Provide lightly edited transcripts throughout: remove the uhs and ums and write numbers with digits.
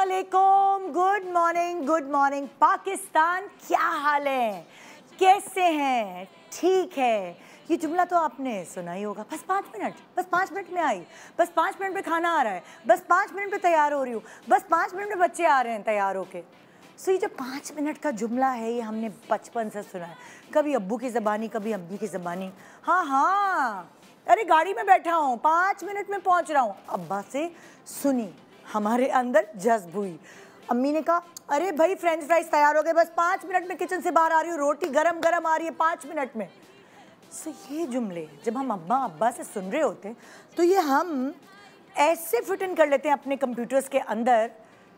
अस्सलामुअलैकुम, good morning Pakistan. क्या हाल है, कैसे हैं? ठीक है। ये जुमला तो आपने सुना ही होगा, बस 5 मिनट में आई, बस 5 मिनट में खाना आ रहा है, बस 5 मिनट में तैयार हो रही हूँ, बस 5 मिनट में बच्चे आ रहे हैं तैयार होके। सो ये जो 5 मिनट का जुमला है, ये हमने बचपन से सुना है, कभी अब्बू की ज़बानी, कभी अम्मी की ज़बानी। हाँ, अरे गाड़ी में बैठा हूँ, 5 मिनट में पहुँच रहा हूँ। अब्बा से सुनी, हमारे अंदर जज्ब हुई। अम्मी ने कहा, अरे भाई फ्रेंच फ्राइज तैयार हो गए, बस 5 मिनट में किचन से बाहर आ रही हूँ, रोटी गरम गरम आ रही है 5 मिनट में। सो ये जुमले जब हम अब्बा से सुन रहे होते हैं, तो ये हम ऐसे फिट इन कर लेते हैं अपने कंप्यूटर्स के अंदर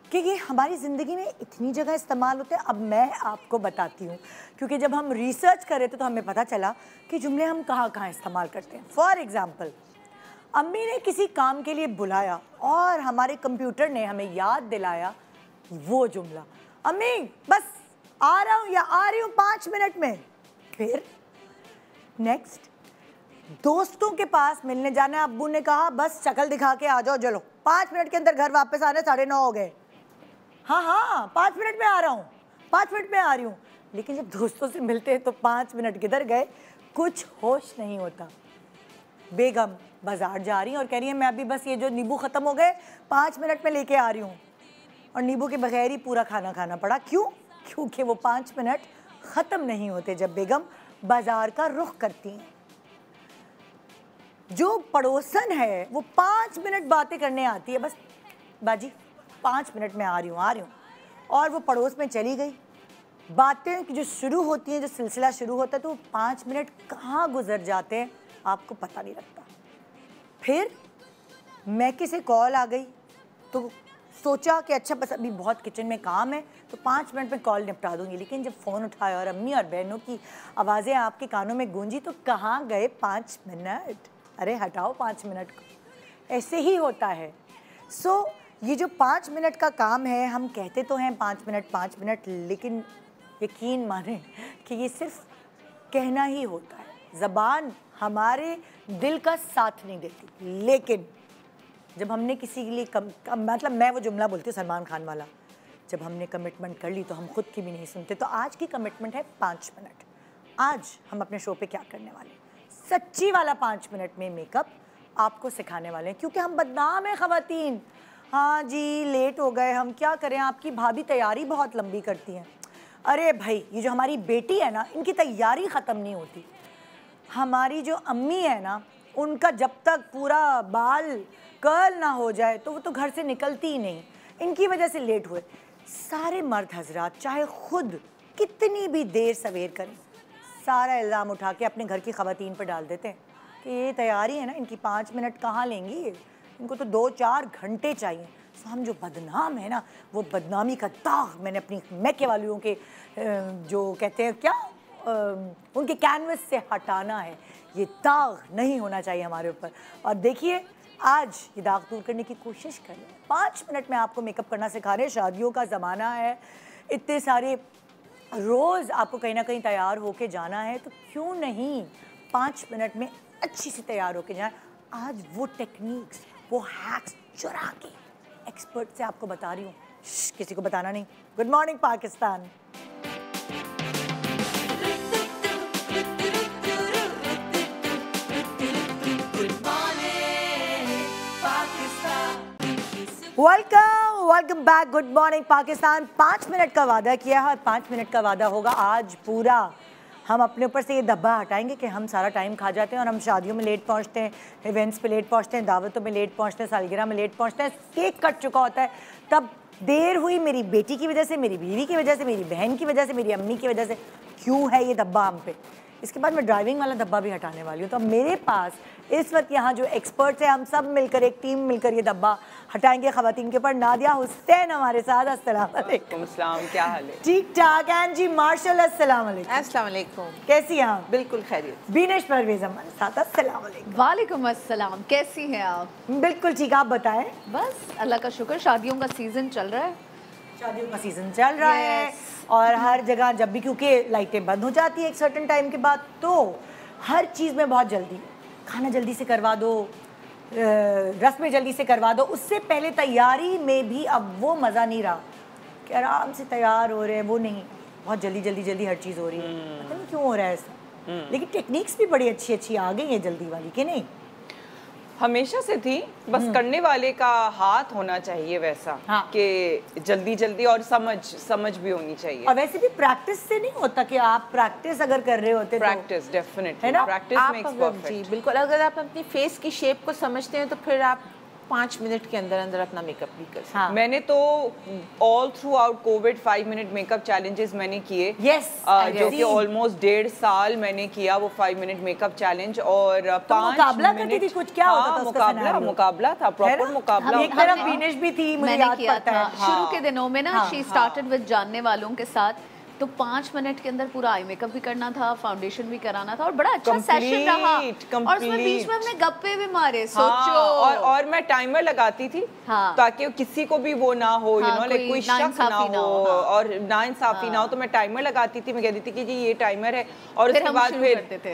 कि ये हमारी ज़िंदगी में इतनी जगह इस्तेमाल होते हैं। अब मैं आपको बताती हूँ, क्योंकि जब हम रिसर्च कर रहे थे तो हमें पता चला कि जुमले हम कहाँ कहाँ इस्तेमाल करते हैं। फॉर एग्ज़ाम्पल, अम्मी ने किसी काम के लिए बुलाया और हमारे कंप्यूटर ने हमें याद दिलाया वो जुमला, अम्मी बस आ रहा हूँ या आ रही हूँ 5 मिनट में। फिर नेक्स्ट, दोस्तों के पास मिलने जाना है, अब्बू ने कहा बस शक्ल दिखा के आ जाओ, चलो 5 मिनट के अंदर घर वापस आने, 9:30 हो गए। हाँ 5 मिनट में आ रहा हूँ, 5 मिनट में आ रही हूँ। लेकिन जब दोस्तों से मिलते हैं तो 5 मिनट किधर गए, कुछ होश नहीं होता। बेगम बाजार जा रही हैं और कह रही है मैं अभी बस ये जो नींबू ख़त्म हो गए 5 मिनट में लेके आ रही हूँ, और नींबू के बगैर ही पूरा खाना खाना पड़ा। क्यों? क्योंकि वो 5 मिनट ख़त्म नहीं होते जब बेगम बाजार का रुख करती हैं। जो पड़ोसन है वो 5 मिनट बातें करने आती है, बस बाजी 5 मिनट में आ रही हूँ, और वो पड़ोस में चली गई। बातें जो शुरू होती हैं, जो सिलसिला शुरू होता है, तो 5 मिनट कहाँ गुजर जाते हैं आपको पता नहीं लगता। फिर मैके से कॉल आ गई तो सोचा कि अच्छा बस अभी बहुत किचन में काम है तो 5 मिनट में कॉल निपटा दूंगी। लेकिन जब फ़ोन उठाया और अम्मी और बहनों की आवाज़ें आपके कानों में गूंजी तो कहाँ गए 5 मिनट? अरे हटाओ 5 मिनट को, ऐसे ही होता है। सो ये जो 5 मिनट का काम है, हम कहते तो हैं 5 मिनट, लेकिन यकीन माने कि ये सिर्फ कहना ही होता है। ज़बान हमारे दिल का साथ नहीं देती। लेकिन जब हमने किसी के लिए मतलब मैं वो जुमला बोलती हूँ सलमान खान वाला, जब हमने कमिटमेंट कर ली तो हम खुद की भी नहीं सुनते। तो आज की कमिटमेंट है 5 मिनट। आज हम अपने शो पे क्या करने वाले हैं, सच्ची वाला 5 मिनट में मेकअप आपको सिखाने वाले हैं, क्योंकि हम बदनाम हैं ख़वातीन। हाँ जी, लेट हो गए, हम क्या करें, आपकी भाभी तैयारी बहुत लंबी करती हैं। अरे भाई, ये जो हमारी बेटी है ना, इनकी तैयारी ख़त्म नहीं होती। हमारी जो अम्मी है ना, उनका जब तक पूरा बाल कर्ल ना हो जाए तो वो तो घर से निकलती ही नहीं, इनकी वजह से लेट हुए। सारे मर्द हजरात चाहे खुद कितनी भी देर सवेर करें, सारा इल्ज़ाम उठा के अपने घर की ख़वातीन पर डाल देते हैं कि ये तैयारी है ना, इनकी 5 मिनट कहाँ लेंगी, इनको तो 2-4 घंटे चाहिए। तो हम जो बदनाम है ना, वो बदनामी का दाग मैंने अपनी मैके वालियों के जो कहते हैं क्या, उनके कैनवस से हटाना है। ये दाग नहीं होना चाहिए हमारे ऊपर। और देखिए, आज ये दाग दूर करने की कोशिश करें। 5 मिनट में आपको मेकअप करना सिखा रहे हैं। शादियों का ज़माना है, इतने सारे रोज़ आपको कहीं ना कहीं तैयार होके जाना है, तो क्यों नहीं 5 मिनट में अच्छी सी तैयार होके जाएं। आज वो टेक्निक्स, वो हैक्स चुरा के एक्सपर्ट से आपको बता रही हूँ, किसी को बताना नहीं। Good morning Pakistan. Welcome back. Good morning Pakistan. 5 minute का वादा किया है, 5 मिनट का वादा होगा आज पूरा। हम अपने ऊपर से ये दब्बा हटाएंगे कि हम सारा टाइम खा जाते हैं और हम शादियों में लेट पहुंचते हैं, इवेंट्स पे लेट पहुंचते हैं, दावतों में लेट पहुंचते हैं, सालगिरह में लेट पहुंचते हैं, केक कट चुका होता है, तब देर हुई मेरी बेटी की वजह से, मेरी बीवी की वजह से, मेरी बहन की वजह से, मेरी अम्मी की वजह से। क्यों है ये दब्बा हम पे? इसके बाद मैं ड्राइविंग वाला दब्बा भी हटाने वाली हूँ। तो मेरे पास इस वक्त यहाँ जो एक्सपर्ट्स हैं, हम सब मिलकर, एक टीम मिलकर ये दब्बा हटाएंगे ख़वातीन के ऊपर। नादिया हुसैन हमारे साथ। अस्सलाम वालेकुम। अस्सलाम, क्या हाल है? ठीक ठाक। एंड जी मार्शल, अस्सलाम वालेकुम। अस्सलाम वालेकुम। कैसी हैं आप? बिल्कुल खैरियत। बीनेश परवेज हमारे साथ। अस्सलाम वालेकुम। वालेकुम अस्सलाम। कैसी हैं आप? बिल्कुल ठीक, आप बताएं। बस अल्लाह का शुक्र, शादियों का सीज़न चल रहा है। शादियों का सीज़न चल रहा है और हर जगह जब भी, क्योंकि लाइटें बंद हो जाती है एक सर्टेन टाइम के बाद, तो हर चीज़ में बहुत जल्दी, खाना जल्दी से करवा दो, रस्म जल्दी से करवा दो, उससे पहले तैयारी में भी अब वो मज़ा नहीं रहा कि आराम से तैयार हो रहे हैं, वो नहीं, बहुत जल्दी हर चीज़ हो रही है, पता नहीं क्यों हो रहा है ऐसा। लेकिन टेक्निक्स भी बड़ी अच्छी आ गई हैं जल्दी वाली, कि नहीं? हमेशा से थी, बस करने वाले का हाथ होना चाहिए वैसा, हाँ। कि जल्दी और समझ भी होनी चाहिए। और वैसे भी प्रैक्टिस से नहीं होता कि आप प्रैक्टिस अगर कर रहे होते प्रैक्टिस डेफिनेटली, है ना? प्रैक्टिस मेक्स जी परफेक्ट। बिल्कुल, अगर आप अपनी फेस की शेप को समझते हैं तो फिर आप 5 मिनट के अंदर अपना मेकअप भी कर सकते हैं। हाँ। मैंने तो all through out Covid 5 minute makeup challenges मैंने किए। Yes, जो कि ऑलमोस्ट 1.5 साल मैंने किया वो 5 मिनट मेकअप चैलेंज। और 5 मुकाबला करती मिनट थी, कुछ क्या होता था उसका मुकाबला था, प्रॉपर मुकाबला। एक तरफ विनेश भी थी, मुझे मैंने याद किया पड़ता था है। शुरू के दिनों में ना, हाँ, शी स्टार्टेड विद जानने वालों के साथ, तो 5 मिनट के अंदर पूरा आई मेकअप भी करना था, फाउंडेशन भी कराना था, और बड़ा अच्छा सेशन रहा। और उसमें बीच में हमने गप्पे भी मारे, सोचो। और मैं टाइमर लगाती थी, ताकि किसी को भी वो ना हो, यू नो, लाइक कोई शक ना हो और नाइंसाफी ना हो। तो मैं टाइमर लगाती थी, मैं कहती थी कि जी ये टाइमर है, और उसके बाद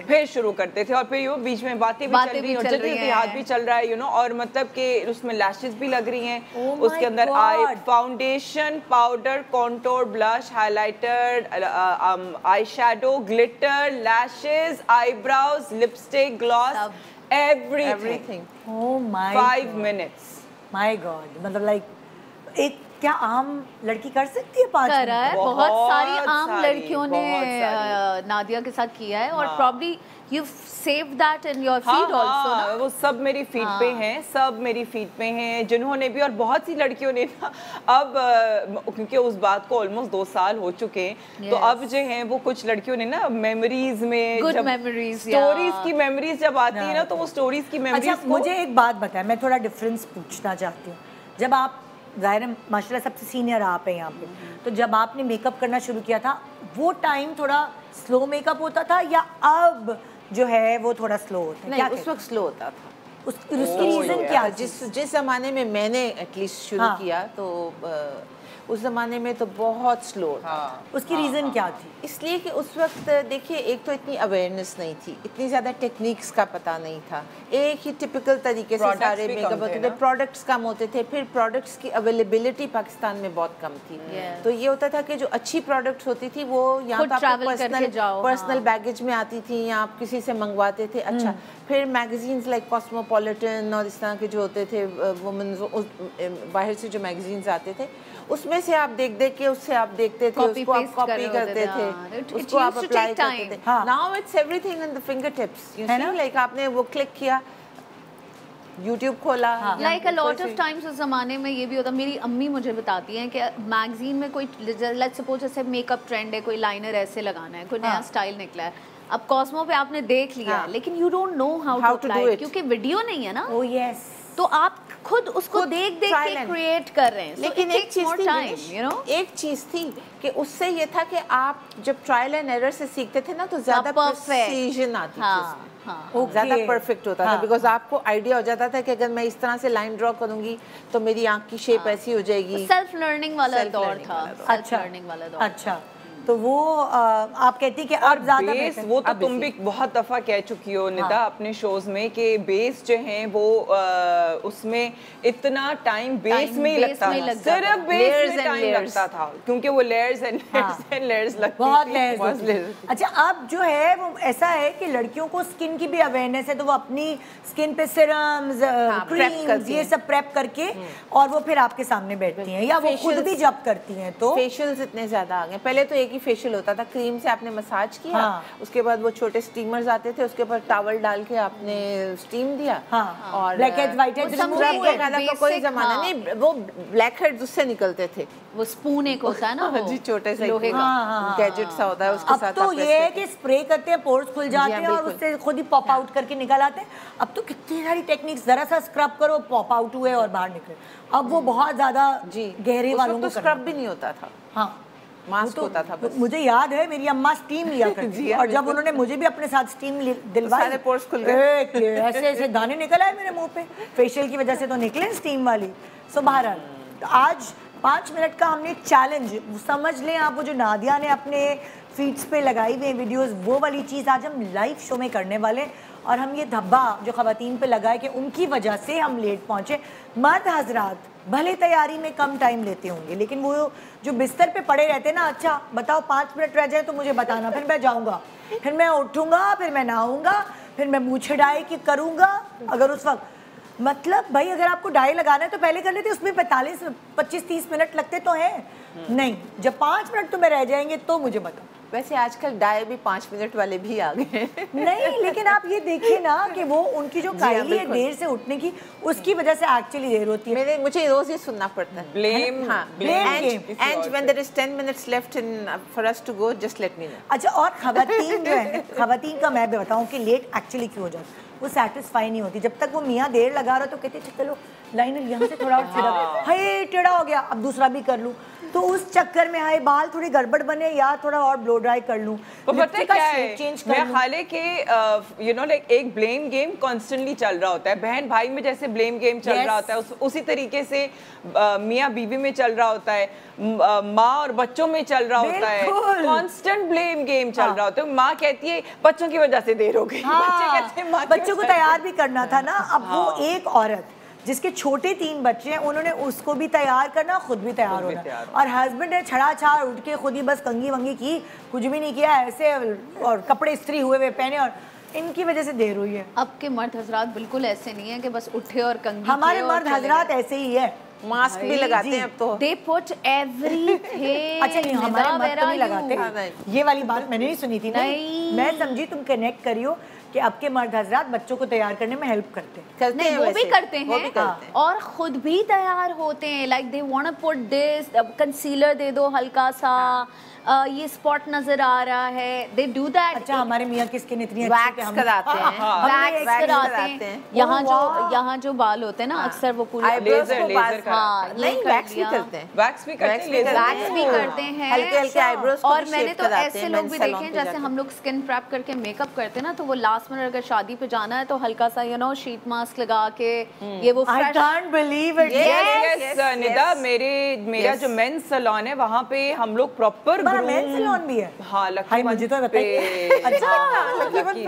फिर शुरू करते थे, और फिर ये बीच में बातें भी चल रही हैं, जल्दी हाथ भी चल रहा है, यू नो, और मतलब कि उसमें लैशेस भी लग रही हैं, उसके अंदर आई foundation, powder, contour, blush, highlighter, eye shadow, glitter, lashes, eyebrows, lipstick, gloss, everything. Oh my 5 minutes. My god, मतलब लाइक एक क्या आम लड़की कर सकती है 5 करा है, मिनट? बहुत सारी आम सारी, लड़कियों ने नादिया के साथ किया है, और probably you save that in your feed also ना। वो सब मेरी फीड पे हैं, सब मेरी फीड पे हैं, जिन्होंने भी, और बहुत सी लड़कियों ने ना अब क्योंकि उस बात को ऑलमोस्ट 2 साल हो चुके हैं, तो अब जो हैं वो कुछ लड़कियों ने ना मेमोरीज में, गुड जब मेमोरीज, स्टोरीज की मेमोरीज जब आती है ना, तो वो स्टोरीज की मेमोरीज अच्छा, मुझे एक बात बताएं, मैं थोड़ा डिफरेंस पूछना चाहती हूँ। जब आप, ज़ाहिर है माशाल्लाह सबसे सीनियर आप हैं यहाँ पे, तो जब आपने मेकअप करना शुरू किया था, वो टाइम थोड़ा स्लो मेकअप होता था, या अब जो है वो थोड़ा स्लो होता है? नहीं, क्या उस वक्त स्लो होता था। उसकी रीजन क्या थी? जिस ज़माने में मैंने एटलीस्ट शुरू किया, तो उस ज़माने में तो बहुत स्लो था। उसकी रीज़न क्या थी? इसलिए कि उस वक्त देखिए, एक तो इतनी अवेयरनेस नहीं थी, इतनी ज़्यादा टेक्निक्स का पता नहीं था, एक ही टिपिकल तरीके से सारे मेकअप होते थे, प्रोडक्ट्स कम होते थे, फिर प्रोडक्ट्स की अवेलेबिलिटी पाकिस्तान में बहुत कम थी। तो ये होता था कि जो अच्छी प्रोडक्ट्स होती थी वो यहाँ तो आपको पर्सनल बैगेज में आती थी, या आप किसी से मंगवाते थे। अच्छा, फिर मैगजीन्स लाइक कॉस्मोपॉलिटन और इस तरह के जो होते थे, वुमेन्स बाहर से जो मैगजीन्स आते थे, उसमें से आप देख के, उससे आप देखते थे, उसको आप कॉपी करते थे, उसको आप अप्लाई करते थे। Now it's everything in the finger tips, you see, like आपने वो क्लिक किया, YouTube खोला। Like a lot of times उस जमाने में ये भी होता, मेरी अम्मी मुझे बताती हैं कि मैगजीन में कोई, लेट्स सपोज जैसे मेकअप ट्रेंड है, कोई लाइनर ऐसे लगाना है, कोई नया स्टाइल निकला है, अब कॉस्मो पे आपने देख लिया है, लेकिन you don't know how to apply, क्योंकि वीडियो नहीं है ना। ओह यस, तो आप खुद उसको देख के क्रिएट कर रहे हैं। लेकिन एक चीज थी, यू नो, एक चीज थी कि उससे ये था कि आप जब ट्रायल एंड एरर से सीखते थे ना, तो ज्यादा प्रिसीजन आती थी, ज्यादा परफेक्ट होता था, बिकॉज आपको आइडिया हो जाता था कि अगर मैं इस तरह से लाइन ड्रॉ करूंगी तो मेरी आंख की शेप ऐसी हो जाएगी। सेल्फ लर्निंग वाला दौर था, सेल्फ लर्निंग वाला दौर। अच्छा, तो वो आप कहती कि अब ज्यादा बेस, वो तो तुम भी बहुत दफा कह चुकी हो निदा अपने शोज में कि बेस जो है वो उसमें इतना टाइम बेस में ही लगता था, सिर्फ बेस में टाइम लगता था, क्योंकि वो लेयर्स एंड लेयर्स लगती बहुत थी। लेयर्स। अच्छा, अब जो है वो ऐसा है कि लड़कियों को स्किन की भी अवेयरनेस है, तो वो अपनी स्किन पे सिरम्स, क्रीम्स, ये सब प्रेप करके और वो फिर आपके सामने बैठती हैं, या वो खुद भी जब करती हैं। तो फेशियल्स इतने ज्यादा आ गए, पहले तो एक ही फेशियल होता था, क्रीम से आपने मसाज किया, उसके बाद वो छोटे स्टीमर्स आते थे, उसके ऊपर टॉवल डाल के आपने स्टीम दिया, और ब्लैक हेड्स व्हाइट हेड्स का कोई जमाना नहीं, वो ब्लैक हेड्स उससे निकलते थे। वो स्पून एक होता है ना, वो जी छोटे से लोहे का गैजेट सा होता है, उसके साथ अब तो ये है कि स्प्रे करते हैं, पोर्स खुल जाते हैं और उससे खुद ही पॉप आउट करके निकल आते हैं। अब तो कितनी सारी टेक्निक्स, जरा सा स्क्रब करो, पॉप आउट हुए और बाहर निकले। अब वो बहुत ज्यादा गहरे वालों को स्क्रब भी नहीं होता था, हाँ मास्क होता था बस। मुझे याद है मेरी अम्मा स्टीम लिया करती थी, और जब उन्होंने मुझे भी अपने साथ स्टीम दिलवाई, सारे पोर्स खुल गए, ऐसे ऐसे दाने निकल आए मेरे मुंह पे, फेशियल की वजह से तो निकले स्टीम वाली। सो बहरहाल, आज 5 मिनट का हमने चैलेंज, समझ लें आप, वो जो नादिया ने अपने फीड्स पे लगाई हुई वीडियोस, वो वाली चीज़ आज हम लाइव शो में करने वाले। और हम ये धब्बा जो ख़वातीन पे लगाए कि उनकी वजह से हम लेट पहुँचे। मर्द हजरात भले तैयारी में कम टाइम लेते होंगे, लेकिन वो जो बिस्तर पे पड़े रहते हैं ना, अच्छा बताओ 5 मिनट रह जाए तो मुझे बताना, फिर मैं जाऊँगा, फिर मैं उठूँगा, फिर मैं नहाऊँगा, फिर मैं मुँह छिड़ाई कि करूँगा। अगर उस वक्त मतलब भाई अगर आपको डाई लगाना है तो पहले कर लेते, उसमें 25-30 मिनट लगते तो हैं नहीं। जब 5 मिनट तुम्हें रह जाएंगे तो मुझे बताओ। वैसे आजकल डाई भी 5 मिनट वाले भी आ गए नहीं, लेकिन आप ये देखिए ना कि वो उनकी जो कायली है देर से उठने की, उसकी वजह से एक्चुअली देर होती है। मुझे रोज ये सुनना पड़ता है blame. and when there is 10 minutes left in for us to go, just let me know। अच्छा, और खवातीन जो है, खवातीन का मैं भी बताऊं कि लेट एक्चुअली क्यों हो जाता है, वो सेटिस्फाई नहीं होती। जब तक वो मियाँ देर लगा रहा तो कहते चलो लाइनर यहाँ से थोड़ा और छिड़क, हाय टेढ़ा हो गया, अब दूसरा भी कर लूँ, तो उस चक्कर में हाय बाल थोड़ी गड़बड़ बने, या थोड़ा और ब्लो ड्राई कर लूँ, तो पता है क्या है, मैं हाले के यू नो लाइक एक ब्लेम गेम कॉन्स्टेंटली चल रहा होता है। बहन भाई में जैसे ब्लेम गेम चल रहा होता है, उसी तरीके से मियाँ बीवी में चल रहा होता है, माँ और बच्चों में चल रहा होता है, कॉन्स्टेंट ब्लेम गेम चल रहा होता है। माँ कहती है बच्चों की वजह से देर हो गई, बच्चे कहते हैं बच्चों को तैयार भी करना था ना। अब वो एक औरत जिसके छोटे 3 बच्चे हैं, उन्होंने उसको भी तैयार करना, खुद भी तैयार होना, और हस्बैंड ने छड़ा छाड़ उठ के खुद ही बस कंगी वंगी की, कुछ भी नहीं किया ऐसे, और कपड़े इस्त्री हुए हुए पहने, और इनकी वजह से देर हुई है। अब के मर्द हजरात बिल्कुल ऐसे नहीं है कि बस उठे और कंगी, हमारे मर्द हजरात ऐसे ही है, मास्क भी लगाते हैं अब तो। They put everything। अच्छा नहीं, हमारे मर्द तो नहीं लगाते, ये वाली बात मैंने नहीं सुनी थी। नहीं, मैं समझी तुम कनेक्ट करियो कि आपके मर्द हजरात बच्चों को तैयार करने में हेल्प करते हैं। वो भी करते हैं और खुद भी तैयार होते हैं। Like they want to put this, concealer दे दो हल्का सा, ये स्पॉट नजर आ रहा है, दे डू दैट। अच्छा, हमारे मियाँ की स्किन इतनी अच्छी है कि हम कराते हैं, यहाँ जो बाल होते हैं ना, अक्सर वो पूरे लेजर नहीं, वैक्स भी करते हैं, वैक्स भी करते हैं, हल्के हल्के आईब्रोज। और मैंने तो ऐसे लोग भी देखे हैं, जैसे हम लोग स्किन प्रेप करके मेकअप करते हैं ना, तो वो लास्ट में अगर शादी पे जाना है तो हल्का सा यू नो शीट मास्क लगा के ये वो I can't believe it। Yes, Nida, मेरा जो मेंस सैलून है वहाँ पे हम लोग प्रॉपर मेंस सैलून भी है। हाँ, लकी मुझे तो बताइए। अच्छा,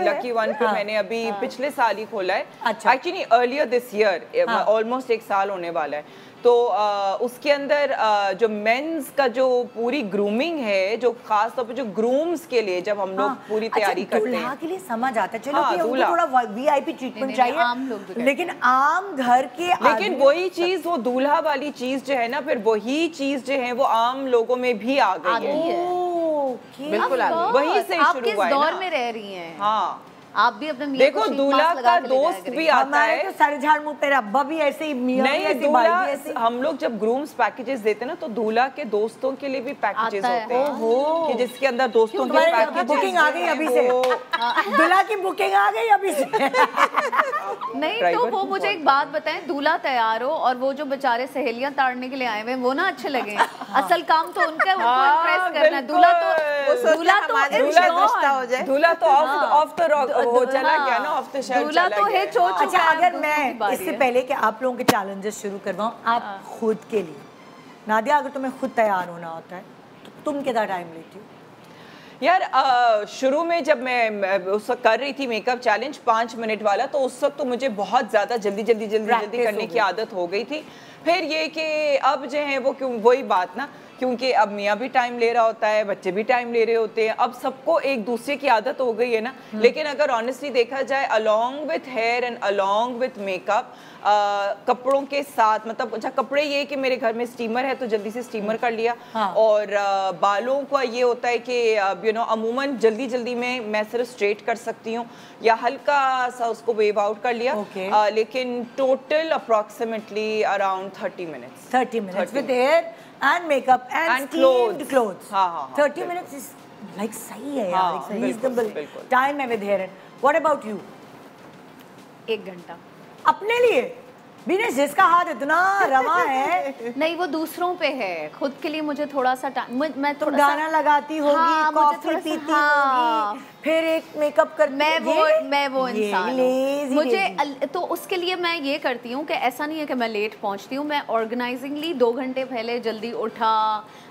लकी वन पे मैंने अभी पिछले साल ही खोला है। अच्छा, actually earlier this year, almost 1 साल होने वाला है। तो उसके अंदर जो मेंस का जो पूरी ग्रूमिंग है, जो खास तौर पे जो ग्रूम्स के लिए जब हम लोग पूरी तैयारी करते हैं, दूल्हा के लिए समझ आता है, चलो कि उनको थोड़ा वीआईपी ट्रीटमेंट चाहिए, लेकिन आम घर के, लेकिन वही चीज, वो दूल्हा वाली चीज जो है ना, फिर वही चीज जो है वो आम लोगों में भी आ गई है। बिल्कुल वही से शुरू हुआ है। दौर में रह रही हैं। हाँ, आप भी अपने मियां देखो दूल्हा का दोस्त भी आता है, तो सर झाड़ मुंह पे अब्बा भी ऐसे ही, मियां भी ऐसे, दूल्हा हम लोग जब ग्रूम्स पैकेजेस देते हैं ना, तो दूल्हा के दोस्तों के लिए भी पैकेजेस होते हैं कि जिसके अंदर दोस्तों के पैकेज। बुकिंग आ गई अभी से, दूल्हा की बुकिंग आ गई अभी से। नहीं तो वो मुझे एक बात बताएं, दूल्हा तैयार हो और वो जो बेचारे सहेलियां ताड़ने के लिए आए हुए वो ना अच्छे लगे। असल काम तो उनका इम्प्रेस करना है। दूल्हा तो ऑफ द रॉक, वो चला गया ना, ऑफ द शेल्फ चला गया। अच्छा, अगर मैं इससे पहले कि आप लोगों के चैलेंजेस शुरू करवाऊं, आप खुद के लिए, नादिया, अगर तुम्हें खुद तैयार होना होता है तो तुम कितना टाइम लेती हो? यार शुरू में जब मैं उस वक्त कर रही थी मेकअप चैलेंज 5 मिनट वाला, तो उस वक्त तो मुझे बहुत ज़्यादा जल्दी करने की आदत हो गई थी। फिर ये कि अब जो है वो क्यों, वही बात ना, क्योंकि अब मियाँ भी टाइम ले रहा होता है, बच्चे भी टाइम ले रहे होते हैं, अब सबको एक दूसरे की आदत हो गई है ना। लेकिन अगर ऑनेस्टली देखा जाए, along with hair and along with makeup, कपड़ों के साथ, मतलब अच्छा कपड़े ये कि मेरे घर में स्टीमर है तो जल्दी से स्टीमर कर लिया। और बालों का ये होता है कि यू नो अमूमन जल्दी में मैं सिर्फ स्ट्रेट कर सकती हूँ या हल्का सा उसको वेव आउट कर लिया। लेकिन total approximately around 30 minutes with hair and makeup and steamed clothes. 30 minutes is like सही है यार, it's reasonable time है with hair. What about you? 1 घंटा अपने लिए? बिनेश, जिसका हाथ इतना रवा है। नहीं, वो दूसरों पे है, खुद के लिए मुझे थोड़ा सा टाइम, मैं तो गाना लगाती होगी, कॉफी पीती होगी, फिर एक मेकअप कर, मैं वो इंसान हूँ। मुझे तो उसके लिए मैं ये करती हूँ कि ऐसा नहीं है कि मैं लेट पहुँचती हूँ, मैं ऑर्गेनाइजिंगली 2 घंटे पहले जल्दी उठा,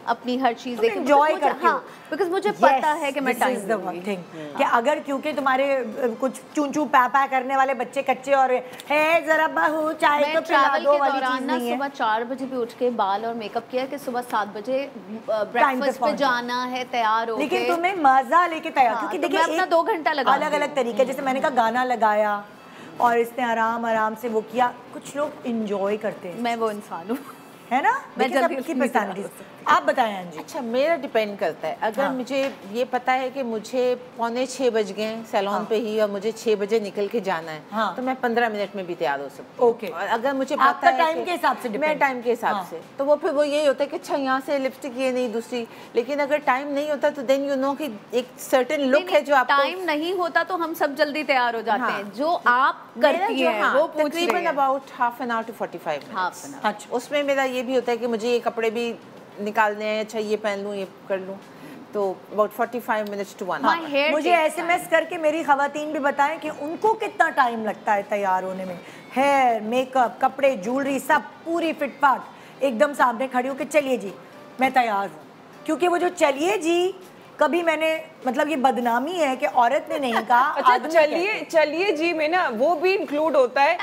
अपनी हर चीज देखें, एंजॉय करती हो, बिकॉज मुझे पता है कि मैं टाइम दूंगी कि अगर क्योंकि तुम्हारे कुछ चूं पा करने वाले बच्चे कच्चे और है जरा बहू चाय तो पिला दो वाली चीज नहीं है। सुबह 4 बजे भी उठ के बाल और मेकअप किया कि सुबह 7 बजे ब्रेकफास्ट पे जाना है, तैयार हो, लेकिन तुम्हें मजा लेके तैयार, क्योंकि देखिए अपना 2 घंटा लगा, अलग अलग तरीके, जैसे मैंने कहा गाना लगाया और इसने आराम आराम से वो किया, कुछ लोग इंजॉय करते हैं। मैं वो इंसान हूँ, है ना, मैं जल्दी की पर्सनालिटी। आप बताएं अंजी। अच्छा, मेरा डिपेंड करता है, अगर मुझे ये पता है कि मुझे 5:45 बज गए सैलून पे ही और मुझे 6 बजे निकल के जाना है, तो मैं 15 मिनट में भी तैयार हो सकती हूँ। ओके, और अगर मुझे पता है टाइम के हिसाब से, मैं टाइम के हिसाब से, तो वो फिर वो यही होता है कि अच्छा यहाँ से लिपस्टिक ये नहीं दूसरी, लेकिन अगर टाइम नहीं होता तो देन यू नो कि एक सर्टेन लुक है जो आपको टाइम नहीं होता तो हम सब जल्दी तैयार हो जाते हैं, जो आप करती हैं वो तकरीबन about half an hour to 45 minutes. अच्छा, उसमें मेरा ये भी होता है कि मुझे ये कपड़े भी निकालने हैं, अच्छा ये पहन लूँ ये कर लूँ, तो अबाउट 45 मिनट्स टू 1 आवर। मुझे एसएमएस करके मेरी खवातीन भी बताएं कि उनको कितना टाइम लगता है तैयार होने में, हेयर मेकअप कपड़े ज्वेलरी सब पूरी फिटफाट एकदम सामने खड़ी हो के चलिए जी मैं तैयार हूँ, क्योंकि वो जो चलिए जी कभी मैंने मतलब ये बदनामी है कि औरत ने नहीं कहा। अच्छा, चलिए जी में ना वो भी इंक्लूड होता है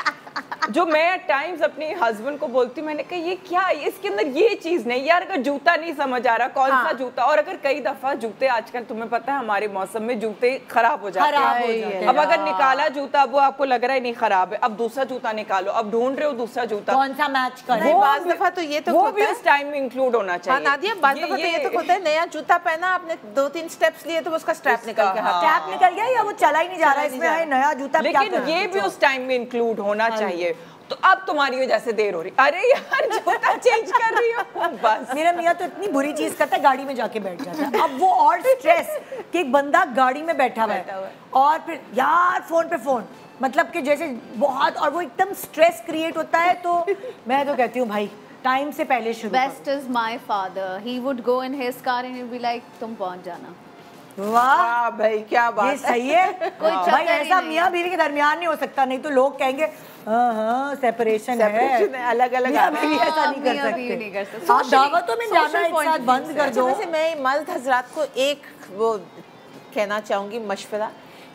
जो मैं एट टाइम्स अपने हस्बैंड को बोलती हूँ, मैंने कहा ये क्या है, इसके अंदर ये चीज नहीं यार, अगर जूता नहीं समझ आ रहा कौन सा जूता, और अगर कई दफा जूते आजकल तुम्हें पता है हमारे मौसम में जूते खराब हो जाते हैं, अब अगर निकाला जूता वो आपको लग रहा है नहीं खराब है, अब दूसरा जूता निकालो, अब ढूंढ रहे हो दूसरा जूता कौन सा मैच करे, बाज़ दफा तो ये तो वो भी उस टाइम में इंक्लूड होना चाहिए। नादिया, बाज़ दफा तो ये तो होता है नया जूता पहना आपने 2-3 स्टेप्स लिए तो उसका स्ट्रैप निकल गया, स्ट्रैप निकल गया या वो चला ही नहीं जा रहा, इसमें है नया जूता, लेकिन ये भी उस टाइम में इंक्लूड होना चाहिए। तो अब तुम्हारी वजह से देर हो रही, अरे यार जूता चेंज कर रही हो बस। मेरा मियाँ तो इतनी बुरी चीज करता है, गाड़ी में जाके बैठ जाता है, अब वो और स्ट्रेस कि एक बंदा गाड़ी में बैठा हुआ है और फिर यार फोन पे फोन, मतलब कि जैसे बहुत, और वो एकदम स्ट्रेस क्रिएट होता है। तो मैं तो कहती हूँ भाई टाइम से पहले शुरू। Best is my father, he would go in his car and he would be like तुम पहुंच जाना। वाह भाई क्या बात, ये सही है। भाई ऐसा मियाँ बीवी के दरमियान नहीं हो सकता, नहीं तो लोग कहेंगे हाँ सेपरेशन है, अलग अलग आदमी ऐसा नहीं कर सकते। आप दावतों में जाना एक साथ बंद कर दो। वैसे मैं मर्द हजरात को एक वो कहना चाहूँगी मशवरा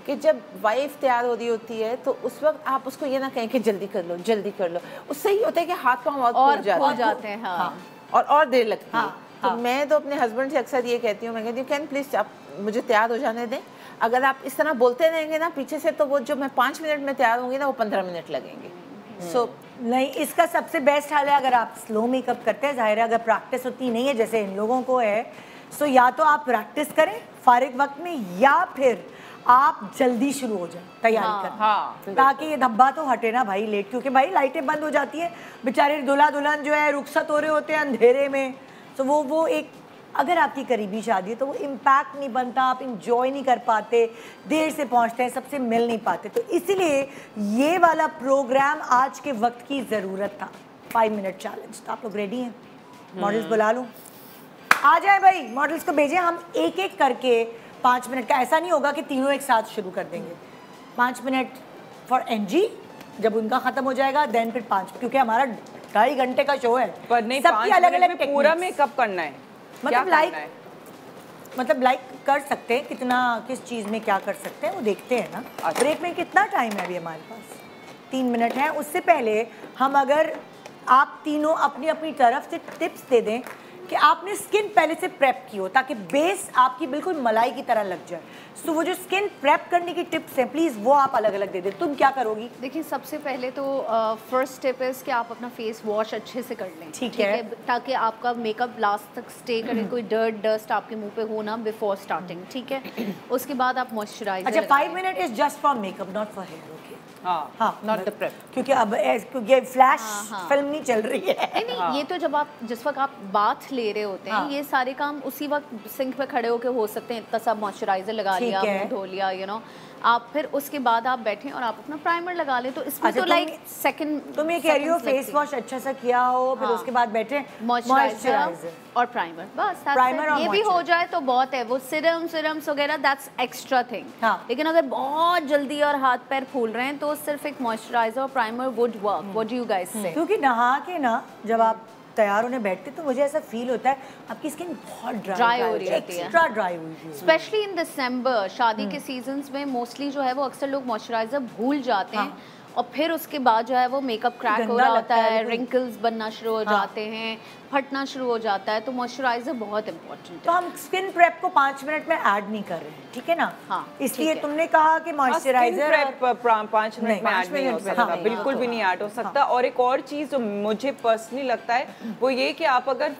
कि जब वाइफ तैयार हो रही होती है तो उस वक्त आप उसको ये ना कहें कि जल्दी कर लो जल्दी कर लो, उससे ही होता है कि हाथ पाँव और जाते हैं और देर लगती है। तो मैं तो अपने हस्बैंड से अक्सर ये कहती हूँ, मैं कहती हूँ कैन प्लीज आप मुझे तैयार हो जाने दें, अगर आप इस तरह बोलते रहेंगे ना पीछे से तो वो जो मैं 5 मिनट में तैयार होंगी ना वो 15 मिनट लगेंगे। सो नहीं, इसका सबसे बेस्ट हाल है अगर आप स्लो मेकअप करते हैं, जाहिर है अगर प्रैक्टिस उतनी नहीं है जैसे इन लोगों को है, सो या तो आप प्रैक्टिस करें फारिग वक्त में या फिर आप जल्दी शुरू हो जाए तैयारी करना, ताकि ये धब्बा तो हटे ना भाई लेट, क्योंकि भाई लाइटें बंद हो जाती हैं, बेचारे दूल्हा दुल्हन जो है रुखसत हो रहे होते हैं अंधेरे में, तो वो एक अगर आपकी करीबी शादी है तो वो इम्पैक्ट नहीं बनता, आप इंजॉय नहीं कर पाते, देर से पहुंचते हैं, सबसे मिल नहीं पाते। तो इसलिए ये वाला प्रोग्राम आज के वक्त की ज़रूरत था, 5 मिनट चैलेंज। तो आप लोग रेडी हैं? मॉडल्स बुला लूँ? आ जाए भाई, मॉडल्स को भेजें, हम एक एक करके 5 मिनट का, ऐसा नहीं होगा कि तीनों एक साथ शुरू कर देंगे। 5 मिनट फॉर एनजी, जब उनका ख़त्म हो जाएगा देन फिर 5, क्योंकि हमारा 2.5 घंटे का शो है, पर नहीं सबकी अलग अलग पूरा मेकअप करना है, मतलब लाइक कर सकते हैं कितना, किस चीज़ में क्या कर सकते हैं वो देखते हैं ना। ब्रेक में कितना टाइम है अभी हमारे पास? 3 मिनट है। उससे पहले हम अगर आप तीनों अपनी अपनी तरफ से टिप्स दे दें कि आपने स्किन पहले से प्रेप की हो ताकि बेस आपकी बिल्कुल मलाई की तरह लग जाए। तो वो जो स्किन प्रेप करने की टिप्स हैं प्लीज़ वो आप अलग अलग दे दें। तुम क्या करोगी? देखिए सबसे पहले तो फर्स्ट टिप है कि आप अपना फेस वॉश अच्छे से कर लें, ठीक है, ताकि आपका मेकअप लास्ट तक स्टे करे, कोई डर्ट डस्ट आपके मुंह पे हो ना बिफोर स्टार्टिंग, ठीक है। उसके बाद आप मॉइस्चराइजर। अच्छा 5 minute is just for makeup not for hair, okay? हाँ, नॉट द प्रेप, क्योंकि अब क्योंकि फ्लैश फिल्म नहीं चल रही है। नहीं, ये तो जब आप जिस वक्त आप बाथ ले रहे होते हैं ये सारे काम उसी वक्त सिंक पे खड़े होके हो सकते हैं, इतना सा मॉइस्चराइजर लगा लिया, मुंह धो लिया, यू नो, आप फिर उसके बाद आप बैठें और आप अपना प्राइमर लगा लें। तो इसमें तो लाइक सेकंड तुम ये कह रही हो फेस वॉश अच्छा सा किया हो, फिर उसके बाद बैठे मॉइस्चराइजर और प्राइमर, बस प्राइमर ये भी हो जाए तो बहुत है। वो सिरम्स वगैरह दैट्स एक्स्ट्रा थिंग, लेकिन अगर बहुत जल्दी और हाथ पैर फूल रहे हैं तो सिर्फ एक मॉइस्चराइजर और primer would work. What do you guys से? क्योंकि नहा के ना जब आप तैयार होने बैठते तो मुझे ऐसा फील होता है आपकी स्किन बहुत ड्राई हो रही है, एक्स्ट्रा ड्राई हुई है। स्पेशली इन दिसंबर शादी के सीजन्स में मोस्टली जो है वो अक्सर लोग मॉइस्चराइजर भूल जाते हैं और फिर उसके बाद जो है वो मेकअप क्रैक हो रहा होता है, रिंकल्स बनना शुरू हो जाते हैं, फटना शुरू हो जाता है, तो मॉइस्चराइजर बहुत इंपॉर्टेंट है। तो हम स्किन प्रेप को 5 मिनट में ऐड नहीं कर रहे हैं, ठीक है ना? हाँ, इसलिए तुमने कहा कि मॉइस्चराइजर 5 मिनट में ऐड नहीं हो सकता, बिल्कुल भी नहीं ऐड हो सकता। और एक और चीज़ जो मुझे पर्सनली लगता है वो ये कि आप अगर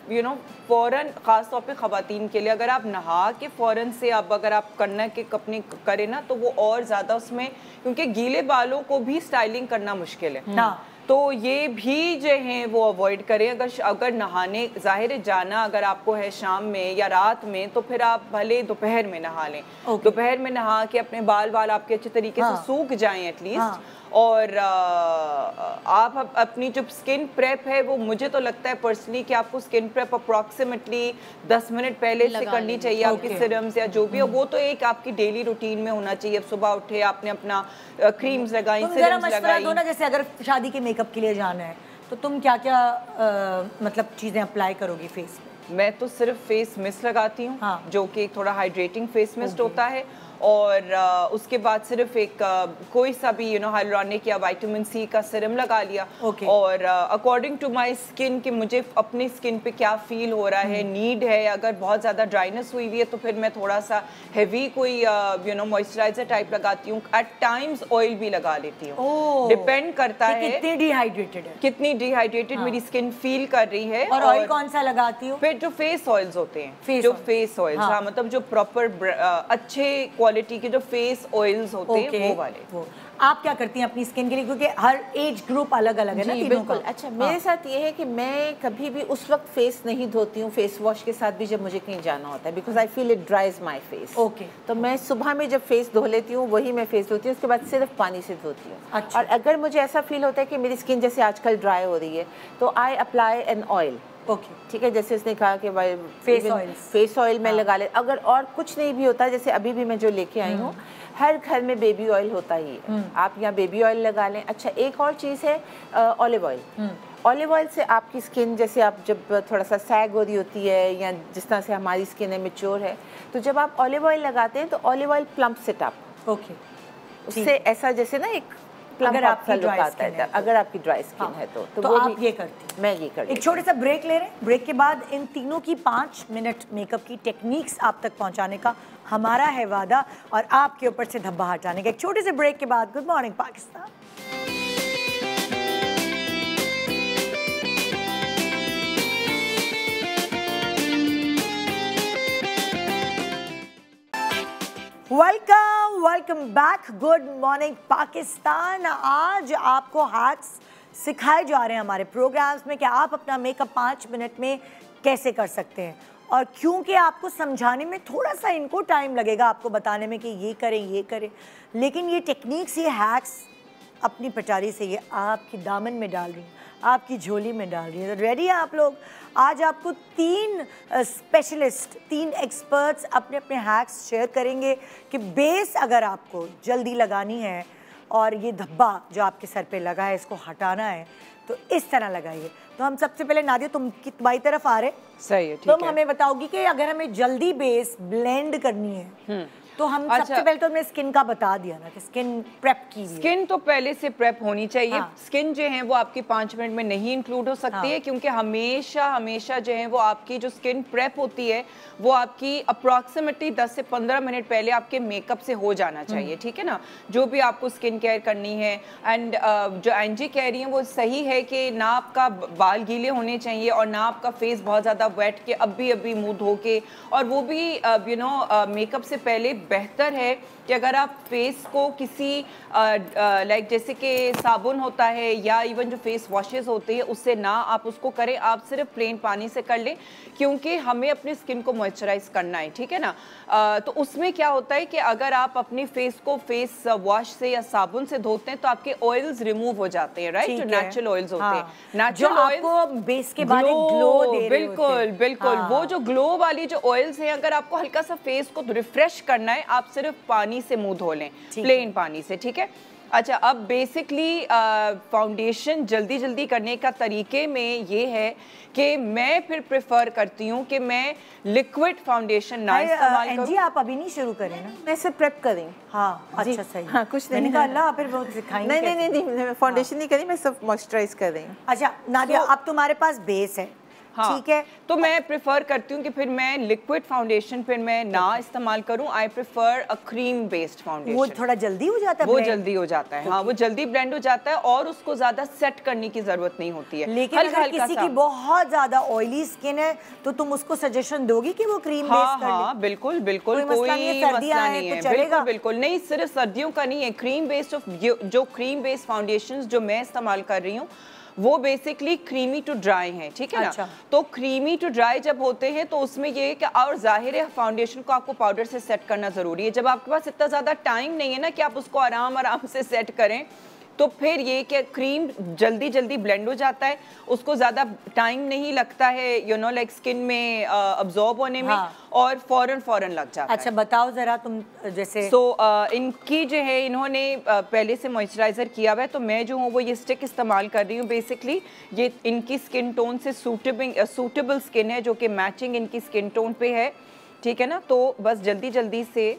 फ़ौरन, ख़ास तौर पे ख़वातीन के लिए, अगर आप नहा के फ़ौरन से अगर आप करना के अपने करें ना तो वो और ज़्यादा उसमें, क्योंकि गीले बालों को भी स्टाइलिंग करना मुश्किल है, तो ये भी जो है वो अवॉइड करें। अगर नहाने, ज़ाहिर है जाना अगर आपको है शाम में या रात में, तो फिर आप भले दोपहर में नहा लें। दोपहर में नहा के अपने बाल आपके अच्छे तरीके से सूख जाएं एटलीस्ट। और आप अपनी जो स्किन प्रेप है वो, मुझे तो लगता है पर्सनली कि आपको स्किन प्रेप अप्रॉक्सीमेटली 10 मिनट पहले से करनी चाहिए। आपकी सिरम्स या जो भी हो वो तो एक आपकी डेली रूटीन में होना चाहिए। सुबह उठे आपने अपना क्रीम्स लगाई, सिरम्स लगाई। जैसे अगर शादी के मेकअप के लिए जाना है तो तुम क्या क्या मतलब चीज़ें अप्लाई करोगी फेस में? मैं तो सिर्फ फेस मिस्ट लगाती हूँ, जो कि थोड़ा हाइड्रेटिंग फेस मिस्ट होता है। और उसके बाद सिर्फ एक कोई सा भी हाइलुरोनिक या विटामिन सी का सीरम लगा लिया। और अकॉर्डिंग टू माय स्किन कि मुझे अपनी स्किन पे क्या फील हो रहा है, नीड है, अगर बहुत ज़्यादा ड्राइनेस हुई हुई है तो फिर मैं थोड़ा सा हेवी कोई मॉइस्चराइजर टाइप लगाती हूँ। एट टाइम्स ऑयल भी लगा लेती हूँ, डिपेंड करता है कितनी डिहाइड्रेटेड है, कितनी डिहाइड्रेटेड मेरी स्किन फील कर रही है। और ऑयल कौन सा लगाती हूँ? फिर जो फेस ऑयल्स होते हैं, जो फेस ऑयल्स, हाँ मतलब जो प्रॉपर अच्छे क्वालिटी के जो फेस ऑयल्स होते हैं वो वाले। आप क्या करती हैं अपनी स्किन के लिए, क्योंकि हर एज ग्रुप अलग अलग है ना तीनों का? अच्छा, मेरे साथ ये है कि मैं कभी भी उस वक्त फेस नहीं धोती हूँ फेस वॉश के साथ भी जब मुझे कहीं जाना होता है, because I feel it ड्राइज my face. तो मैं सुबह में जब फेस धो लेती हूँ वही मैं फेस धोती हूँ, उसके बाद सिर्फ पानी से धोती हूँ। अच्छा। और अगर मुझे ऐसा फील होता है कि मेरी स्किन जैसे आजकल ड्राई हो रही है तो आई अप्लाई एन ऑयल। ठीक है, जैसे उसने कहा कि भाई फेस ऑयल में लगा ले। अगर और कुछ नहीं भी होता, जैसे अभी भी मैं जो लेके आई हूँ, हर घर में बेबी ऑयल होता ही है, आप यहाँ बेबी ऑयल लगा लें। अच्छा, एक और चीज़ है ऑलिव ऑयल। ऑलिव ऑयल से आपकी स्किन, जैसे आप जब थोड़ा सा सैग हो रही होती है या जिस तरह से हमारी स्किन है मैच्योर है, तो जब आप ऑलिव ऑयल लगाते हैं तो ऑलिव ऑयल प्लम्प्स इट अप। उससे ऐसा जैसे ना एक अगर आपकी ड्राई स्किन है, अगर आपकी ड्राई स्किन है तो आप ये करती हैं। मैं ये करती हूँ। एक छोटे सा ब्रेक ले रहे हैं, ब्रेक के बाद इन तीनों की 5 मिनट मेकअप की टेक्निक्स आप तक पहुंचाने का हमारा है वादा और आपके ऊपर से धब्बा हटाने का। एक छोटे से ब्रेक के बाद good morning Pakistan. Welcome back, good morning Pakistan. आज आपको हैक्स सिखाए जा रहे हैं हमारे प्रोग्राम्स में कि आप अपना मेकअप 5 मिनट में कैसे कर सकते हैं। और क्योंकि आपको समझाने में थोड़ा सा इनको टाइम लगेगा, आपको बताने में कि ये करें, लेकिन ये टेक्निक्स, ये हैक्स अपनी पटारी से ये आपकी दामन में डाल रही हैं, आपकी झोली में डाल रही है। तो रेडी हैं आप लोग? आज आपको 3 स्पेशलिस्ट, 3 एक्सपर्ट्स अपने अपने हैक्स शेयर करेंगे कि बेस अगर आपको जल्दी लगानी है और ये धब्बा जो आपके सर पे लगा है इसको हटाना है तो इस तरह लगाइए। तो हम सबसे पहले, नादिया तुम तुम्हारी तरफ आ रहे, सही है, ठीक तुम हमें बताओगी कि अगर हमें जल्दी बेस ब्लेंड करनी है तो हम सबसे पहले तो हमने स्किन का बता दिया ना कि स्किन प्रेप की, स्किन तो पहले से प्रेप होनी चाहिए। स्किन जो है वो आपकी 5 मिनट में नहीं इंक्लूड हो सकती है, क्योंकि हमेशा जो है वो आपकी जो स्किन प्रेप होती है वो आपकी अप्रॉक्सीमेटली 10 से 15 मिनट पहले आपके मेकअप से हो जाना चाहिए। ठीक है ना, जो भी आपको स्किन केयर करनी है। एंड जो एंजी कह रही है वो सही है कि ना आपका बाल गीले होने चाहिए और ना आपका फेस बहुत ज़्यादा वेट के अभी मुँह धो के, और वो भी मेकअप से पहले बेहतर है कि अगर आप फेस को किसी लाइक जैसे कि साबुन होता है या इवन जो फेस वॉशेस होते हैं उससे ना आप उसको करें, आप सिर्फ प्लेन पानी से कर लें, क्योंकि हमें अपनी स्किन को मॉइस्चराइज करना है। ठीक है ना, तो उसमें क्या होता है कि अगर आप अपनी फेस को फेस वॉश से या साबुन से धोते हैं तो आपके ऑयल्स रिमूव हो जाते हैं, राइट, जो नेचुरल ऑयल्स होते हैं, नेचुरल ऑयल्स बेस के बाद ग्लो दे रहे होते हैं। बिल्कुल वो जो ग्लो वाली जो ऑयल्स हैं, अगर आपको हल्का सा फेस को रिफ्रेश करना है आप सिर्फ पानी से मुंह धो लें, प्लेन पानी से। ठीक है, अच्छा, अब बेसिकली फाउंडेशन जल्दी जल्दी करने का तरीके में ये है कि मैं फिर प्रेफर करती हूँ कि मैं लिक्विड फाउंडेशन ना इस्तेमाल करूँ। जी आप अभी नहीं शुरू करें ना, मैं से प्रेप करें। हाँ अच्छा सही। हाँ कुछ नहीं कहा अल्लाह फिर बहुत सिखाएंगे। नहीं फाउंडेशन नहीं करी, मैं सिर्फ मॉइस्चराइज कर रही हूँ। अच्छा नादिया, अब तुम्हारे पास बेस है, हाँ, ठीक है, तो मैं प्रेफर करती हूँ कि फिर मैं लिक्विड फाउंडेशन फिर मैं ना इस्तेमाल करूँ। I prefer a cream based foundation. वो थोड़ा जल्दी हो जाता है, वो जल्दी हो जाता है। हाँ, वो जल्दी ब्लेंड हो जाता है और उसको ज्यादा सेट करने की जरूरत नहीं होती है। लेकिन अगर किसी की बहुत ज्यादा ऑयली स्किन है तो तुम उसको सजेशन दोगी कि वो क्रीम बेस्ड कर ले? हाँ बिल्कुल बिल्कुल, कोई मसला नहीं है, बिल्कुल बिल्कुल नहीं, सिर्फ सर्दियों का नहीं है। क्रीम बेस्ड जो क्रीम बेस्ड फाउंडेशन जो मैं इस्तेमाल कर रही हूँ वो बेसिकली क्रीमी टू ड्राई है, ठीक है ना। तो क्रीमी टू ड्राई जब होते हैं तो उसमें ये है कि, और जाहिर है फाउंडेशन को आपको पाउडर से सेट करना जरूरी है। जब आपके पास इतना ज्यादा टाइम नहीं है ना कि आप उसको आराम आराम से सेट करें, तो फिर ये कि क्रीम जल्दी जल्दी ब्लेंड हो जाता है, उसको ज़्यादा टाइम नहीं लगता है यू नो लाइक स्किन में अब्जॉर्ब होने में, और फौरन लग जाता है। अच्छा बताओ ज़रा तुम जैसे इनकी जो है इन्होंने पहले से मॉइस्चराइज़र किया हुआ है, तो मैं जो हूँ वो ये स्टिक इस्तेमाल कर रही हूँ। बेसिकली ये इनकी स्किन टोन से सूटेबल स्किन है, जो कि मैचिंग इनकी स्किन टोन पे है, ठीक है ना। तो बस जल्दी जल्दी से।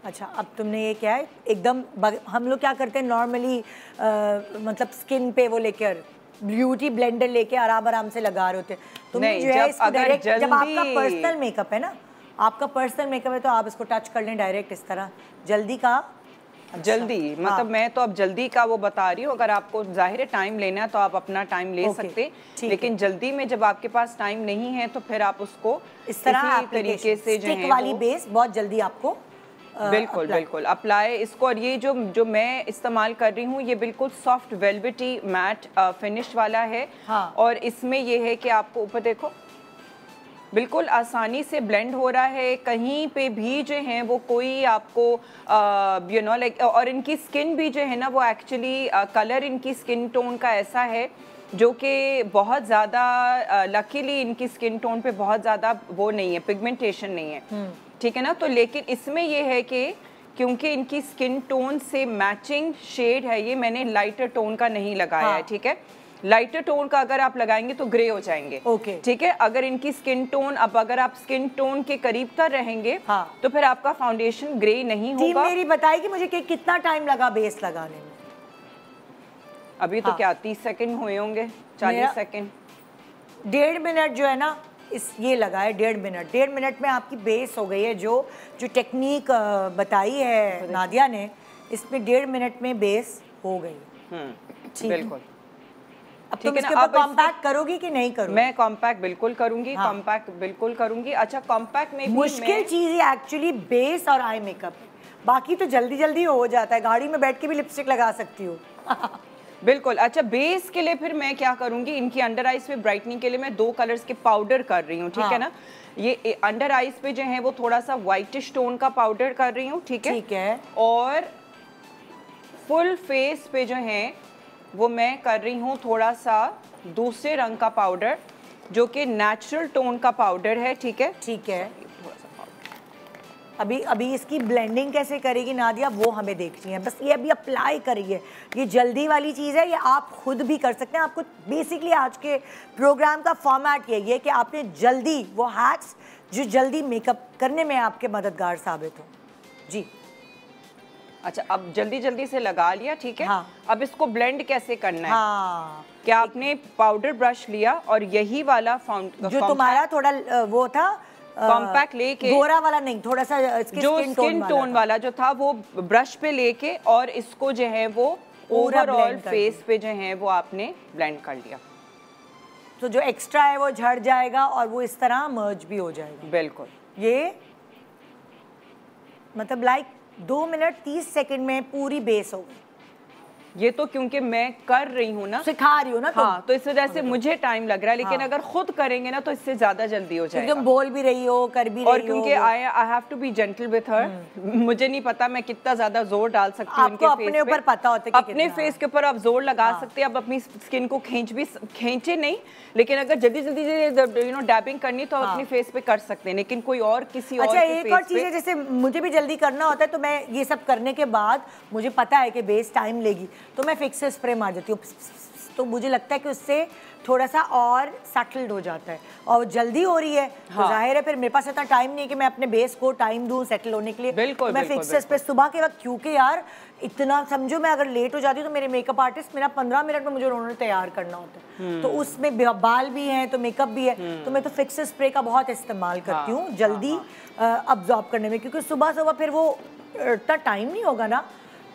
अच्छा अब तुमने ये क्या है एकदम, हम लोग क्या करते हैं नॉर्मली मतलब स्किन पे वो लेकर ब्यूटी ब्लेंडर लेके आराम से लगा रहे होते हैं। तुमने जो है इसको डायरेक्ट, जब आपका पर्सनल मेकअप है ना, आपका पर्सनल मेकअप है तो आप इसको टच कर लें डायरेक्ट इस तरह जल्दी का। अच्छा, जल्दी मतलब मैं तो अब जल्दी का वो बता रही हूँ। अगर आपको जाहिर टाइम लेना है तो आप अपना टाइम ले सकते, लेकिन जल्दी में जब आपके पास टाइम नहीं है तो फिर आप उसको इस तरह तरीके से जो है वाली बेस बहुत जल्दी आपको बिल्कुल अप्लाई इसको। और ये जो मैं इस्तेमाल कर रही हूँ ये बिल्कुल सॉफ्ट वेलवेटी मैट फिनिश वाला है। और इसमें ये है कि आपको ऊपर देखो बिल्कुल आसानी से ब्लेंड हो रहा है, कहीं पे भी जो है वो कोई आपको यू नो लाइक, और इनकी स्किन भी जो है ना वो एक्चुअली कलर इनकी स्किन टोन का ऐसा है जो कि बहुत ज़्यादा लकीली इनकी स्किन टोन पे बहुत ज़्यादा वो नहीं है, पिगमेंटेशन नहीं है, ठीक है ना। तो लेकिन इसमें ये है कि क्योंकि इनकी स्किन टोन से मैचिंग शेड है, ये मैंने लाइटर टोन का नहीं लगाया है, ठीक है। लाइटर टोन का अगर आप लगाएंगे तो ग्रे हो जाएंगे, ठीक है। अगर इनकी स्किन टोन, अब अगर आप स्किन टोन के करीब का रहेंगे तो फिर आपका फाउंडेशन ग्रे नहीं होगा। मेरी बताएगी मुझे कि कितना टाइम लगा बेस लगाने में? अभी तो क्या 30 सेकंड हुए होंगे, 40 सेकंड, 1.5 मिनट जो है ना ये लगा है। 1.5 मिनट में आपकी बेस हो गई है। जो टेक्निक बताई है नादिया ने, इसमें 1.5 मिनट में बेस हो गई। बिल्कुल। अब तुम इसके ऊपर कॉम्पैक्ट करोगी कि नहीं करोगी? मैं कॉम्पैक्ट बिल्कुल करूंगी, कॉम्पैक्ट बिल्कुल करूंगी। अच्छा कॉम्पैक्ट में मुश्किल चीज है एक्चुअली बेस और आई मेकअप, बाकी तो जल्दी जल्दी हो जाता है। गाड़ी में बैठ के भी लिपस्टिक लगा सकती हूँ। बिल्कुल। अच्छा बेस के लिए फिर मैं क्या करूंगी, इनकी अंडर आइज पे ब्राइटनिंग के लिए मैं 2 कलर्स के पाउडर कर रही हूँ, ठीक है ना। ये अंडर आइज पे जो है वो थोड़ा सा व्हाइटिश टोन का पाउडर कर रही हूँ, ठीक है। और फुल फेस पे जो है वो मैं कर रही हूँ थोड़ा सा दूसरे रंग का पाउडर, जो कि नेचुरल टोन का पाउडर है, ठीक है। ठीक है। अभी इसकी ब्लेंडिंग कैसे करेगी नादिया, वो हमें देखनी है। बस ये अभी अप्लाई करिए, ये जल्दी वाली चीज़ है, ये आप खुद भी कर सकते हैं। आपको बेसिकली आज के प्रोग्राम का फॉर्मेट यही है कि आपने जल्दी वो हैक्स जो जल्दी मेकअप करने में आपके मददगार साबित हो। जी अच्छा, अब जल्दी जल्दी से लगा लिया, ठीक है। अब इसको ब्लेंड कैसे करना है? क्या आपने पाउडर ब्रश लिया और यही वाला जो तुम्हारा थोड़ा वो था कॉम्पैक्ट लेके, गोरा वाला नहीं, थोड़ा सा जो स्किन टोन वाला जो था वो ब्रश पे लेके और इसको जो है वो ओवरऑल फेस पे जो है वो आपने ब्लेंड कर लिया, तो जो एक्स्ट्रा है वो झड़ जाएगा और वो इस तरह मर्ज भी हो जाएगा। बिल्कुल। ये मतलब लाइक 2 मिनट 30 सेकंड में पूरी बेस हो गई। ये तो क्योंकि मैं कर रही हूँ ना, सिखा रही हूँ ना, हाँ, तो इस वजह से मुझे टाइम लग रहा है, लेकिन अगर खुद करेंगे ना तो इससे ज्यादा जल्दी हो जाएगा। तुम बोल भी रही हो, कर भी रही हो, और क्योंकि I have to be gentle with her, मुझे नहीं पता मैं कितना ज्यादा जोर डाल सकती हूँ, आपको अपने ऊपर पता होता है, अपने फेस के ऊपर आप जोर लगा सकते हैं, आप अपनी स्किन को खींचे नहीं, लेकिन अगर जल्दी जल्दी डैबिंग करनी तो अपने फेस पे कर सकते हैं, लेकिन कोई और किसी और अच्छा, एक और चीज है, जैसे मुझे भी जल्दी करना होता है तो मैं ये सब करने के बाद मुझे पता है कि बेस टाइम लेगी तो मैं फिक्स स्प्रे मार देती हूँ, तो मुझे लगता है कि उससे थोड़ा सा और सेटल्ड हो जाता है, और जल्दी हो रही है तो जाहिर है फिर मेरे पास इतना टाइम नहीं है कि मैं अपने बेस को टाइम दूं सेटल होने के लिए। बिल्कुल, मैं फिक्स स्प्रे सुबह के वक्त, क्योंकि यार इतना समझो मैं अगर लेट हो जाती हूँ तो मेरे मेकअप आर्टिस्ट मेरा 15 मिनट में मुझे उन्होंने तैयार करना होता है, तो उसमें बाल भी हैं तो मेकअप भी है, तो मैं तो फिक्स स्प्रे का बहुत इस्तेमाल करती हूँ जल्दी अब्जॉर्ब करने में, क्योंकि सुबह सुबह फिर वो इतना टाइम नहीं होगा ना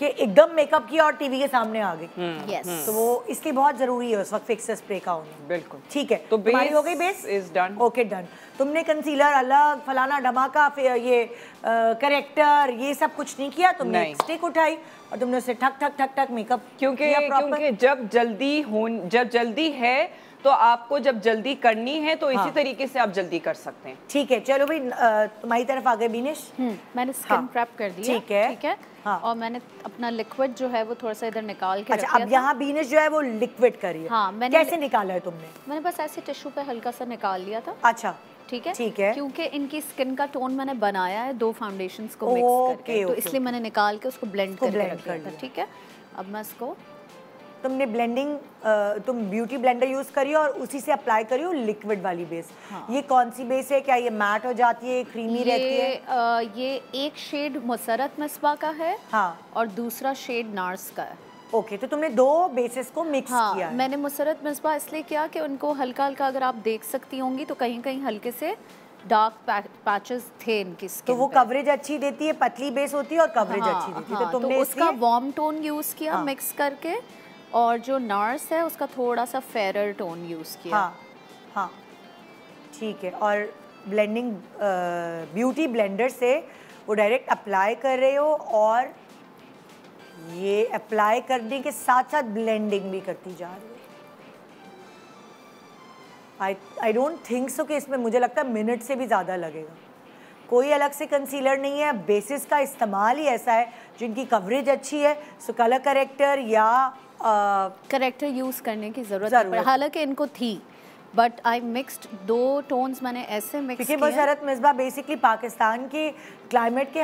कि एकदम मेकअप किया और टीवी के सामने आ गई। तो वो इसलिए बहुत जरूरी है उस वक्त फिक्स स्प्रे का होना। बिल्कुल, ठीक है, तो तुम्हारी हो गई base is done. Okay, done. तुमने कंसीलर अलग फलाना धमाका, फिर ये करेक्टर, ये सब कुछ नहीं किया, तुमने एक स्टिक उठाई और तुमने उससे ठक ठक ठक ठक मेकअप, क्योंकि जब जल्दी है तो आपको जब जल्दी करनी है तो इसी तरीके से आप जल्दी कर सकते हैं। ठीक है, चलो भाई तुम्हारी तरफ आ गए बीनिश। मैंने स्किन प्रेप कर दिया। ठीक है, ठीक है। हाँ। और मैंने अपना लिक्विड जो है वो थोड़ा सा इधर निकाल के अच्छा, अब यहाँ बीनिश जो है वो लिक्विड कर रही है। हाँ, मैंने कैसे निकाला है तुमने? मैंने बस ऐसे टिश्यू पे हल्का सा निकाल लिया था। अच्छा, ठीक है, ठीक है, क्योंकि इनकी स्किन का टोन मैंने बनाया है 2 फाउंडेशंस को मिक्स करके, तो इसलिए मैंने निकाल के उसको ब्लेंड करके रख लिया था। ठीक है, अब मैं इसको, तुमने ब्लेंडिंग, तुम ब्यूटी ब्लेंडर यूज करियो और उसी से अप्लाई करियो लिक्विड वाली बेस। हाँ। ये कौन सी बेस है? क्या ये मैट हो जाती है, क्रीमी रहती है? ये एक शेड मुसरत मिसबा का है, हाँ, और दूसरा शेड नार्स का है। ओके, तो तुमने 2 बेसिस को मिक्स किया है। मैंने मुसरत मिसबा इसलिए किया कि उनको हल्का हल्का, अगर आप देख सकती होंगी तो कहीं कहीं हल्के से डार्क पैचेस थे इनकी स्किन, तो वो कवरेज अच्छी देती है, पतली बेस होती है और कवरेज अच्छी देती है, तो तुमने उसका वार्म टोन यूज किया मिक्स करके, और जो नार्स है उसका थोड़ा सा फेरर टोन यूज किया। हाँ, ठीक है, और ब्लेंडिंग ब्यूटी ब्लेंडर से वो डायरेक्ट अप्लाई कर रहे हो, और ये अप्लाई करने के साथ साथ ब्लेंडिंग भी करती जा रही है। आई डोंट थिंक सो कि इसमें मुझे लगता है मिनट से भी ज़्यादा लगेगा। कोई अलग से कंसीलर नहीं है, बेसिस का इस्तेमाल ही ऐसा है जिनकी कवरेज अच्छी है, सो कलर करेक्टर या करेक्टर यूज़ करने की ज़रूरत है, हालांकि इनको थी, बट आई मिक्स्ड 2 टोन्स मैंने ऐसे मिक्स किया। क्योंकि मुसरत मिसबा बेसिकली पाकिस्तान के क्लाइमेट के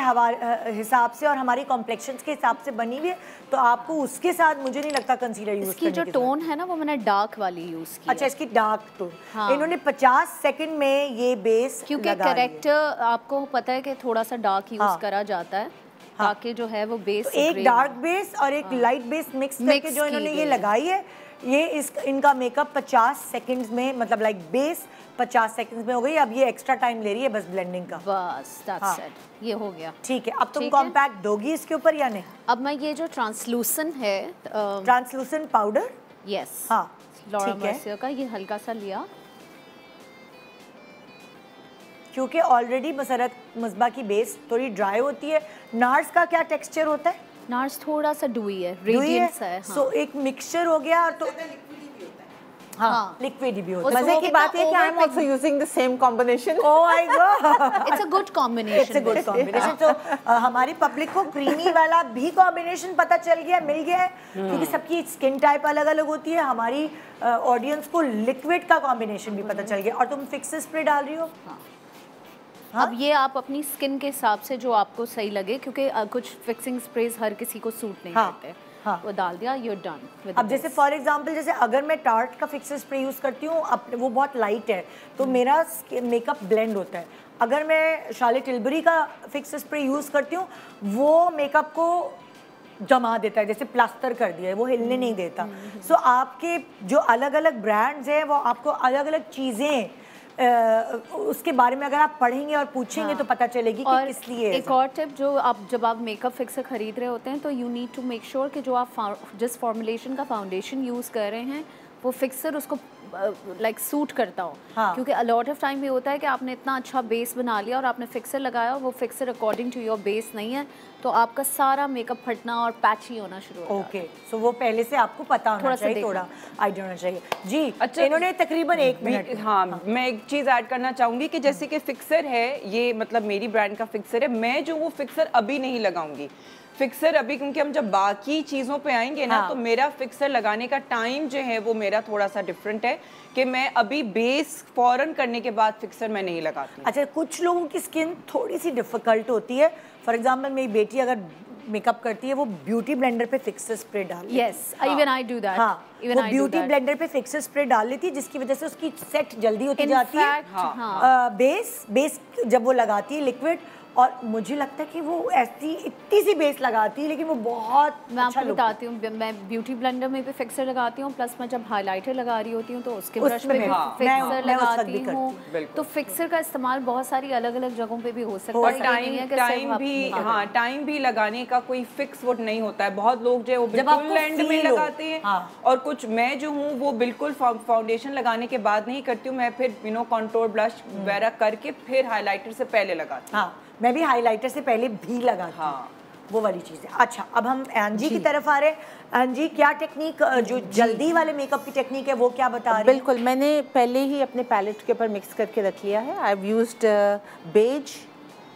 हिसाब से और हमारी कॉम्प्लेक्शंस के हिसाब से बनी हुई है, तो आपको उसके साथ मुझे नहीं लगता कंसीलर यूज करने की। जो टोन है ना वो मैंने डार्क वाली यूज की। अच्छा, इसकी डार्क टोन। हाँ। इन्होंने 50 सेकंड में ये बेस, क्योंकि करेक्टर आपको पता है कि थोड़ा सा डार्क यूज करा जाता है, ताकि जो है वो बेस, तो एक डार्क बेस और एक लाइट बेस मिक्स करके जो इन्होंने ये लगाई है, ये इनका मेकअप 50 सेकंड्स में, मतलब लाइक बेस 50 सेकंड्स में हो गई। अब ये एक्स्ट्रा टाइम ले रही है बस ब्लेंडिंग का, बस दैट्स इट, ये हो गया। ठीक है, अब तुम कॉम्पैक्ट दोगी इसके ऊपर या नहीं? अब मैं ये जो ट्रांसलूसेंट है, ट्रांसलूसेंट पाउडर, यस, हाँ, लॉरा मर्सियर का, ये हल्का सा लिया, क्योंकि ऑलरेडी मुसरत मिसबा की बेस थोड़ी ड्राई होती है। नार्स का क्या टेक्सचर होता है? नार्स थोड़ा सा डूई है, रेडियंट सा है। सो एक मिक्सचर हो गया, और तो हाँ, लिक्विड भी होता है। मजे की बात है कि I am also using the same combination. Oh my God, it's a good combination, it's a good combination. तो हमारी पब्लिक को क्रीमी वाला भी कॉम्बिनेशन पता चल गया, मिल गया है, क्योंकि सबकी स्किन टाइप अलग अलग होती है। हमारी ऑडियंस को लिक्विड का कॉम्बिनेशन भी पता चल गया। और तुम फिक्स स्प्रे डाल रही हो? हाँ? अब ये आप अपनी स्किन के हिसाब से जो आपको सही लगे, क्योंकि कुछ फिक्सिंग स्प्रेज हर किसी को सूट नहीं करते। हाँ। वो डाल दिया, यू डन। अब जैसे फॉर एग्जांपल, जैसे अगर मैं टार्ट का फिक्स स्प्रे यूज़ करती हूँ, वो बहुत लाइट है, तो मेरा मेकअप ब्लेंड होता है। अगर मैं शार्लेट टिल्बरी का फिक्स स्प्रे यूज़ करती हूँ, वो मेकअप को जमा देता है, जैसे प्लास्टर कर दिया है, वो हिलने नहीं देता। सो आपके जो अलग अलग ब्रांड्स हैं, वो आपको अलग अलग चीज़ें उसके बारे में अगर आप पढ़ेंगे और पूछेंगे तो पता चलेगी कि किस लिए। एक और टिप, जो आप जब आप मेकअप फिक्सर खरीद रहे होते हैं, तो you need to make sure कि जो आप जिस फॉर्मुलेशन का फाउंडेशन यूज़ कर रहे हैं, वो फिक्सर उसको लाइक सूट करता हो। क्योंकि अ लॉट ऑफ टाइम ये होता है कि आपने इतना अच्छा बेस बना लिया और आपने फिक्सर लगाया और वो fixer according to your base नहीं है, तो आपका सारा मेकअप फटना और पैची होना शुरू होता है। ओके, सो वो पहले से आपको पता होना चाहिए, थोड़ा आइडिया होना चाहिए। जी अच्छा, इन्होंने तकरीबन 1 मिनट। हाँ, मैं एक चीज़ ऐड करना चाहूँगी कि जैसे कि फिक्सर है, ये मतलब मेरी ब्रांड का फिक्सर है, मैं जो वो फिक्सर अभी नहीं लगाऊंगी फिक्सर अभी, क्योंकि हम जब बाकी चीज़ों पे आएंगे ना, तो मेरा फिक्सर लगाने का टाइम जो है वो मेरा थोड़ा सा डिफरेंट है कि मैं अभी बेस फौरन करने के बाद फिक्सर मैं नहीं लगाती। अच्छा, कुछ लोगों की स्किन थोड़ी सी डिफिकल्ट होती है। फॉर एग्जांपल मेरी बेटी अगर मेकअप करती है, वो ब्यूटी ब्लेंडर पे फिक्सर स्प्रे डाल लेती है। Yes, even I do that. हाँ, वो ब्यूटी ब्लेंडर पे फिक्सर स्प्रे डाल लेती है, जिसकी वजह से उसकी सेट जल्दी होती जाती है। बेस जब वो लगाती है लिक्विड, और मुझे लगता है कि वो ऐसी इतनी सी बेस लगाती है, लेकिन वो बहुत मैं आपको बताती हूँ, मैं ब्यूटी ब्लेंडर में भी फिक्सर लगाती हूँ, प्लस मैं जब हाइलाइटर लगा रही होती हूँ तो उसके ब्रश में भी फिक्सर लगाती हूँ। तो फिक्सर का इस्तेमाल बहुत सारी अलग अलग जगहों पे भी हो सकता है। टाइम भी लगाने का कोई फिक्स वो नहीं होता है। बहुत लोग जो है वो बिल्कुल एंड में लगाते हैं, और कुछ मैं जो हूँ वो बिल्कुल फाउंडेशन लगाने के बाद नहीं करती हूँ, मैं फिर कंटूर ब्लश वगैरह करके फिर हाइलाइटर से पहले लगाती हूँ। मैं भी हाइलाइटर से पहले भी लगाती हूँ, वो वाली चीज़ है। अच्छा, अब हम एनजी की तरफ आ रहे हैं। एनजी, क्या टेक्निक, जो जल्दी वाले मेकअप की टेक्निक है, वो क्या बता रही है? बिल्कुल, मैंने पहले ही अपने पैलेट के ऊपर मिक्स करके रख लिया है। I have used beige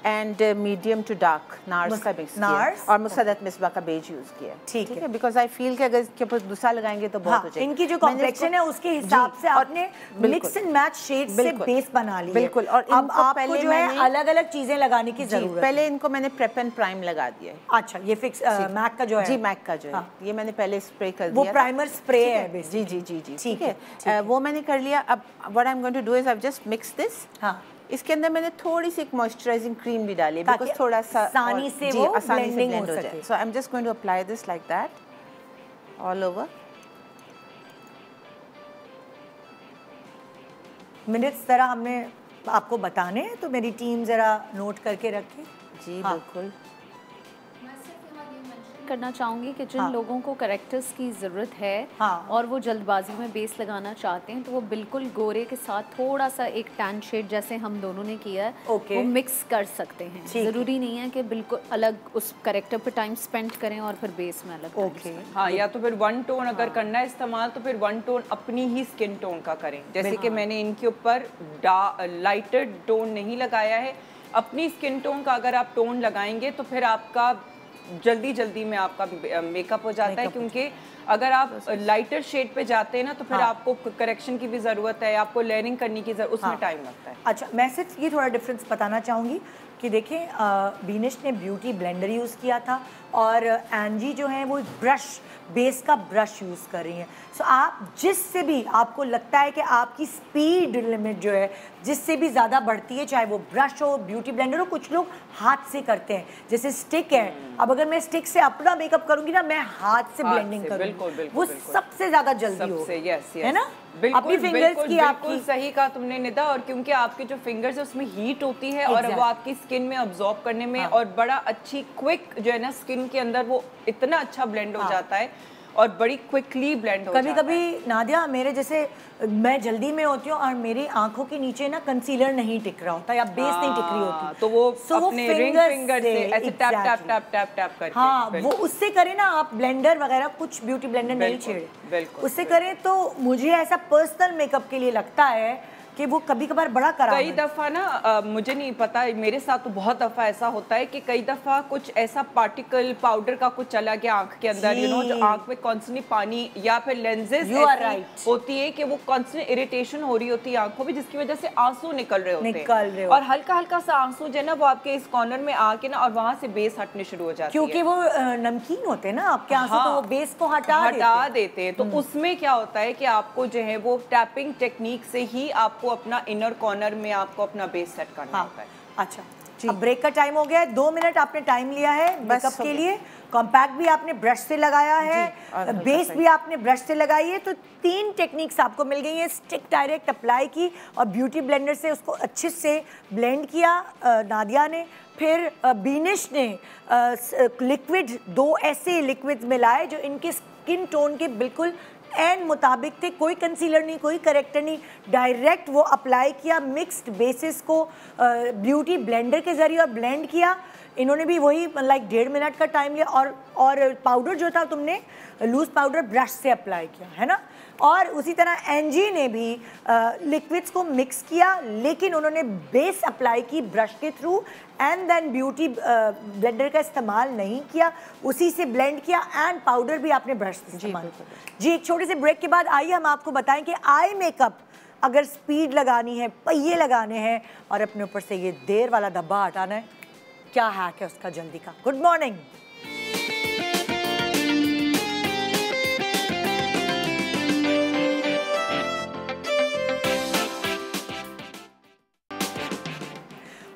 and medium to dark NARS का मिक्स किया, और मुसद्दत मिसबा का बेज यूज किया। ठीक है, बिकॉज आई फील कि अगर इसके ऊपर दूसरा लगाएंगे तो बहुत हो जाएगा। इनकी जो कॉम्प्लेक्शन है उसके हिसाब से आपने मिक्स एंड मैच शेड से बेस बना लिया। बिल्कुल, और अब आपको जो है अलग अलग चीजें लगाने की जरूरत है। पहले इनको मैंने प्रेप एंड प्राइम लगा दिया है। अच्छा, ये फिक्स मैक का जो है? जी, मैक का जो है, ये मैंने पहले स्प्रे कर दिया। वो प्राइमर स्प्रे है। जी जी जी जी, ठीक है, वो मैंने कर लिया। अब what I am going to do is I just mix this. इसके अंदर मैंने थोड़ी सी एक मॉइस्चराइजिंग क्रीम भी डाली है, बिकॉज़ थोड़ा सा आसानी से वो ब्लेंडिंग हो जाए। So I am just going to apply this like that all over. Minutes जरा हमने आपको बताने हैं, तो मेरी टीम जरा नोट करके रखे। जी बिल्कुल। करना चाहूँगी कि जिन लोगों को करेक्टर्स की ज़रूरत है और वो जल्दबाजी में बेस लगाना चाहते हैं, तो वो बिल्कुल गोरे के साथ थोड़ा सा एक टैन शेड जैसे हम दोनों ने किया है वो मिक्स कर सकते हैं। ज़रूरी नहीं है कि बिल्कुल अलग उस करेक्टर पर टाइम स्पेंड करें और फिर बेस में अलग। हाँ, या तो फिर वन टोन अगर करना है इस्तेमाल, तो फिर वन टोन अपनी ही स्किन टोन का करें। जैसे कि मैंने इनके ऊपर लाइटर टोन नहीं लगाया है, अपनी स्किन टोन का अगर आप टोन लगाएंगे तो फिर आपका जल्दी में आपका मेकअप हो जाता है। क्योंकि अगर आप लाइटर शेड पे जाते हैं ना, तो फिर आपको करेक्शन की भी ज़रूरत है, आपको लेयरिंग करने की ज़रूरत, उसमें टाइम लगता है। अच्छा, मैं सिर्फ ये थोड़ा डिफरेंस बताना चाहूँगी कि देखें, बीनिश ने ब्यूटी ब्लेंडर यूज़ किया था और एनजी जो है वो ब्रश, बेस का ब्रश यूज़ कर रही हैं। सो आप जिससे भी आपको लगता है कि आपकी स्पीड लिमिट जो है जिससे भी ज़्यादा बढ़ती है, चाहे वो ब्रश हो, ब्यूटी ब्लेंडर हो, कुछ लोग हाथ से करते हैं, जैसे स्टिक है। अब अगर मैं स्टिक से अपना मेकअप करूँगी ना, मैं हाथ से ब्लेंडिंग करूँगी, वो सबसे ज़्यादा जल्दी हो, है ना? अपनी फिंगर्स की आपकी सही कहा तुमने निदा, और क्योंकि आपके जो फिंगर्स है उसमें हीट होती है और वो आपकी स्किन में अब्जॉर्ब करने में और बड़ा अच्छी क्विक जो है ना स्किन के अंदर वो इतना अच्छा ब्लेंड हो जाता है और बड़ी क्विकली ब्लेंड हो जाता है। कभी नादिया, मेरे जैसे मैं जल्दी में होती हूँ और मेरी आंखों के नीचे ना कंसीलर नहीं टिक रहा होता या बेस नहीं टिक रही होती, तो वो अपने रिंग फिंगर से ऐसे tap tap tap tap tap करके, हाँ, वो उससे करें ना आप। ब्लेंडर वगैरह कुछ ब्यूटी ब्लेंडर नहीं छेड़े, उससे करें। तो मुझे ऐसा पर्सनल मेकअप के लिए लगता है कि वो कभी कभार बड़ा करा। कई दफ़ा ना मुझे नहीं पता, मेरे साथ तो बहुत दफ़ा ऐसा होता है कि कई दफ़ा कुछ ऐसा पार्टिकल पाउडर का कुछ चला गया आंख के अंदर, जो आंख में कॉन्स्टेंटली पानी या फिर लेंजेज होती है कि वो कॉन्स्टेंट इरिटेशन हो रही होती है आंखों में, जिसकी वजह से आंसू निकल रहे होते हैं और हल्का हल्का सा आंसू जो है ना वो आपके इस कॉर्नर में आके ना और वहाँ से बेस हटने शुरू हो जाती है, क्योंकि वो नमकीन होते हैं ना आपके आंसू, तो वो बेस को हटा देते हैं। तो उसमें क्या होता है कि आपको जो है वो टैपिंग टेक्निक से ही आपको अपना इनर कॉर्नर में आपको अपना बेस सेट करना होता है। अच्छा, अब ब्रेक का टाइम हो गया है, 2 मिनट आपने टाइम लिया है मेकअप के लिए। कॉम्पैक्ट भी आपने ब्रश से लगाया है, बेस भी आपने ब्रश से लगाई है, तो 3 टेक्निक्स आपको मिल गई हैं। स्टिक डायरेक्ट अप्लाई की और ब्यूटी ब्लेंडर से उसको अच्छे से ब्लेंड किया नादिया ने। फिर बीनिश ने लिक्विड, 2 ऐसे लिक्विड मिलाए जो इनके स्किन टोन के बिल्कुल एंड मुताबिक थे, कोई कंसीलर नहीं, कोई करेक्टर नहीं, डायरेक्ट वो अप्लाई किया मिक्स्ड बेसिस को ब्यूटी ब्लेंडर के ज़रिए और ब्लेंड किया। इन्होंने भी वही लाइक 1.5 मिनट का टाइम लिया और पाउडर जो था तुमने लूज पाउडर ब्रश से अप्लाई किया है ना। और उसी तरह एंजी ने भी लिक्विड्स को मिक्स किया, लेकिन उन्होंने बेस अप्लाई की ब्रश के through and then beauty blender का इस्तेमाल नहीं किया, उसी से ब्लेंड किया एंड पाउडर भी आपने ब्रश से इस्तेमाल किया। जी एक छोटे से ब्रेक के बाद आइए हम आपको बताएं कि आई मेकअप अगर स्पीड लगानी है, पहिए लगाने हैं और अपने ऊपर से ये देर वाला धब्बा हटाना है, क्या हैक है उसका जल्दी का। Good morning.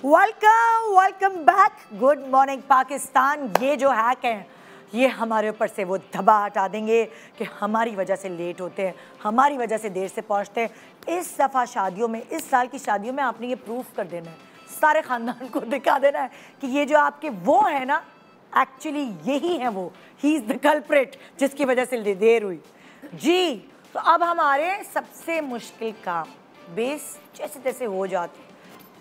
Welcome back. Good morning Pakistan. ये जो हैक हैं ये हमारे ऊपर से वो धब्बा हटा देंगे कि हमारी वजह से लेट होते हैं, हमारी वजह से देर से पहुंचते हैं। इस दफ़ा शादियों में, इस साल की शादियों में आपने ये प्रूफ कर देना है, सारे ख़ानदान को दिखा देना है कि ये जो आपके वो है ना, एक्चुअली यही है वो, ही इज़ द कल्प्रिट जिसकी वजह से देर हुई। जी तो अब हमारे सबसे मुश्किल काम बेस जैसे तैसे हो जाते,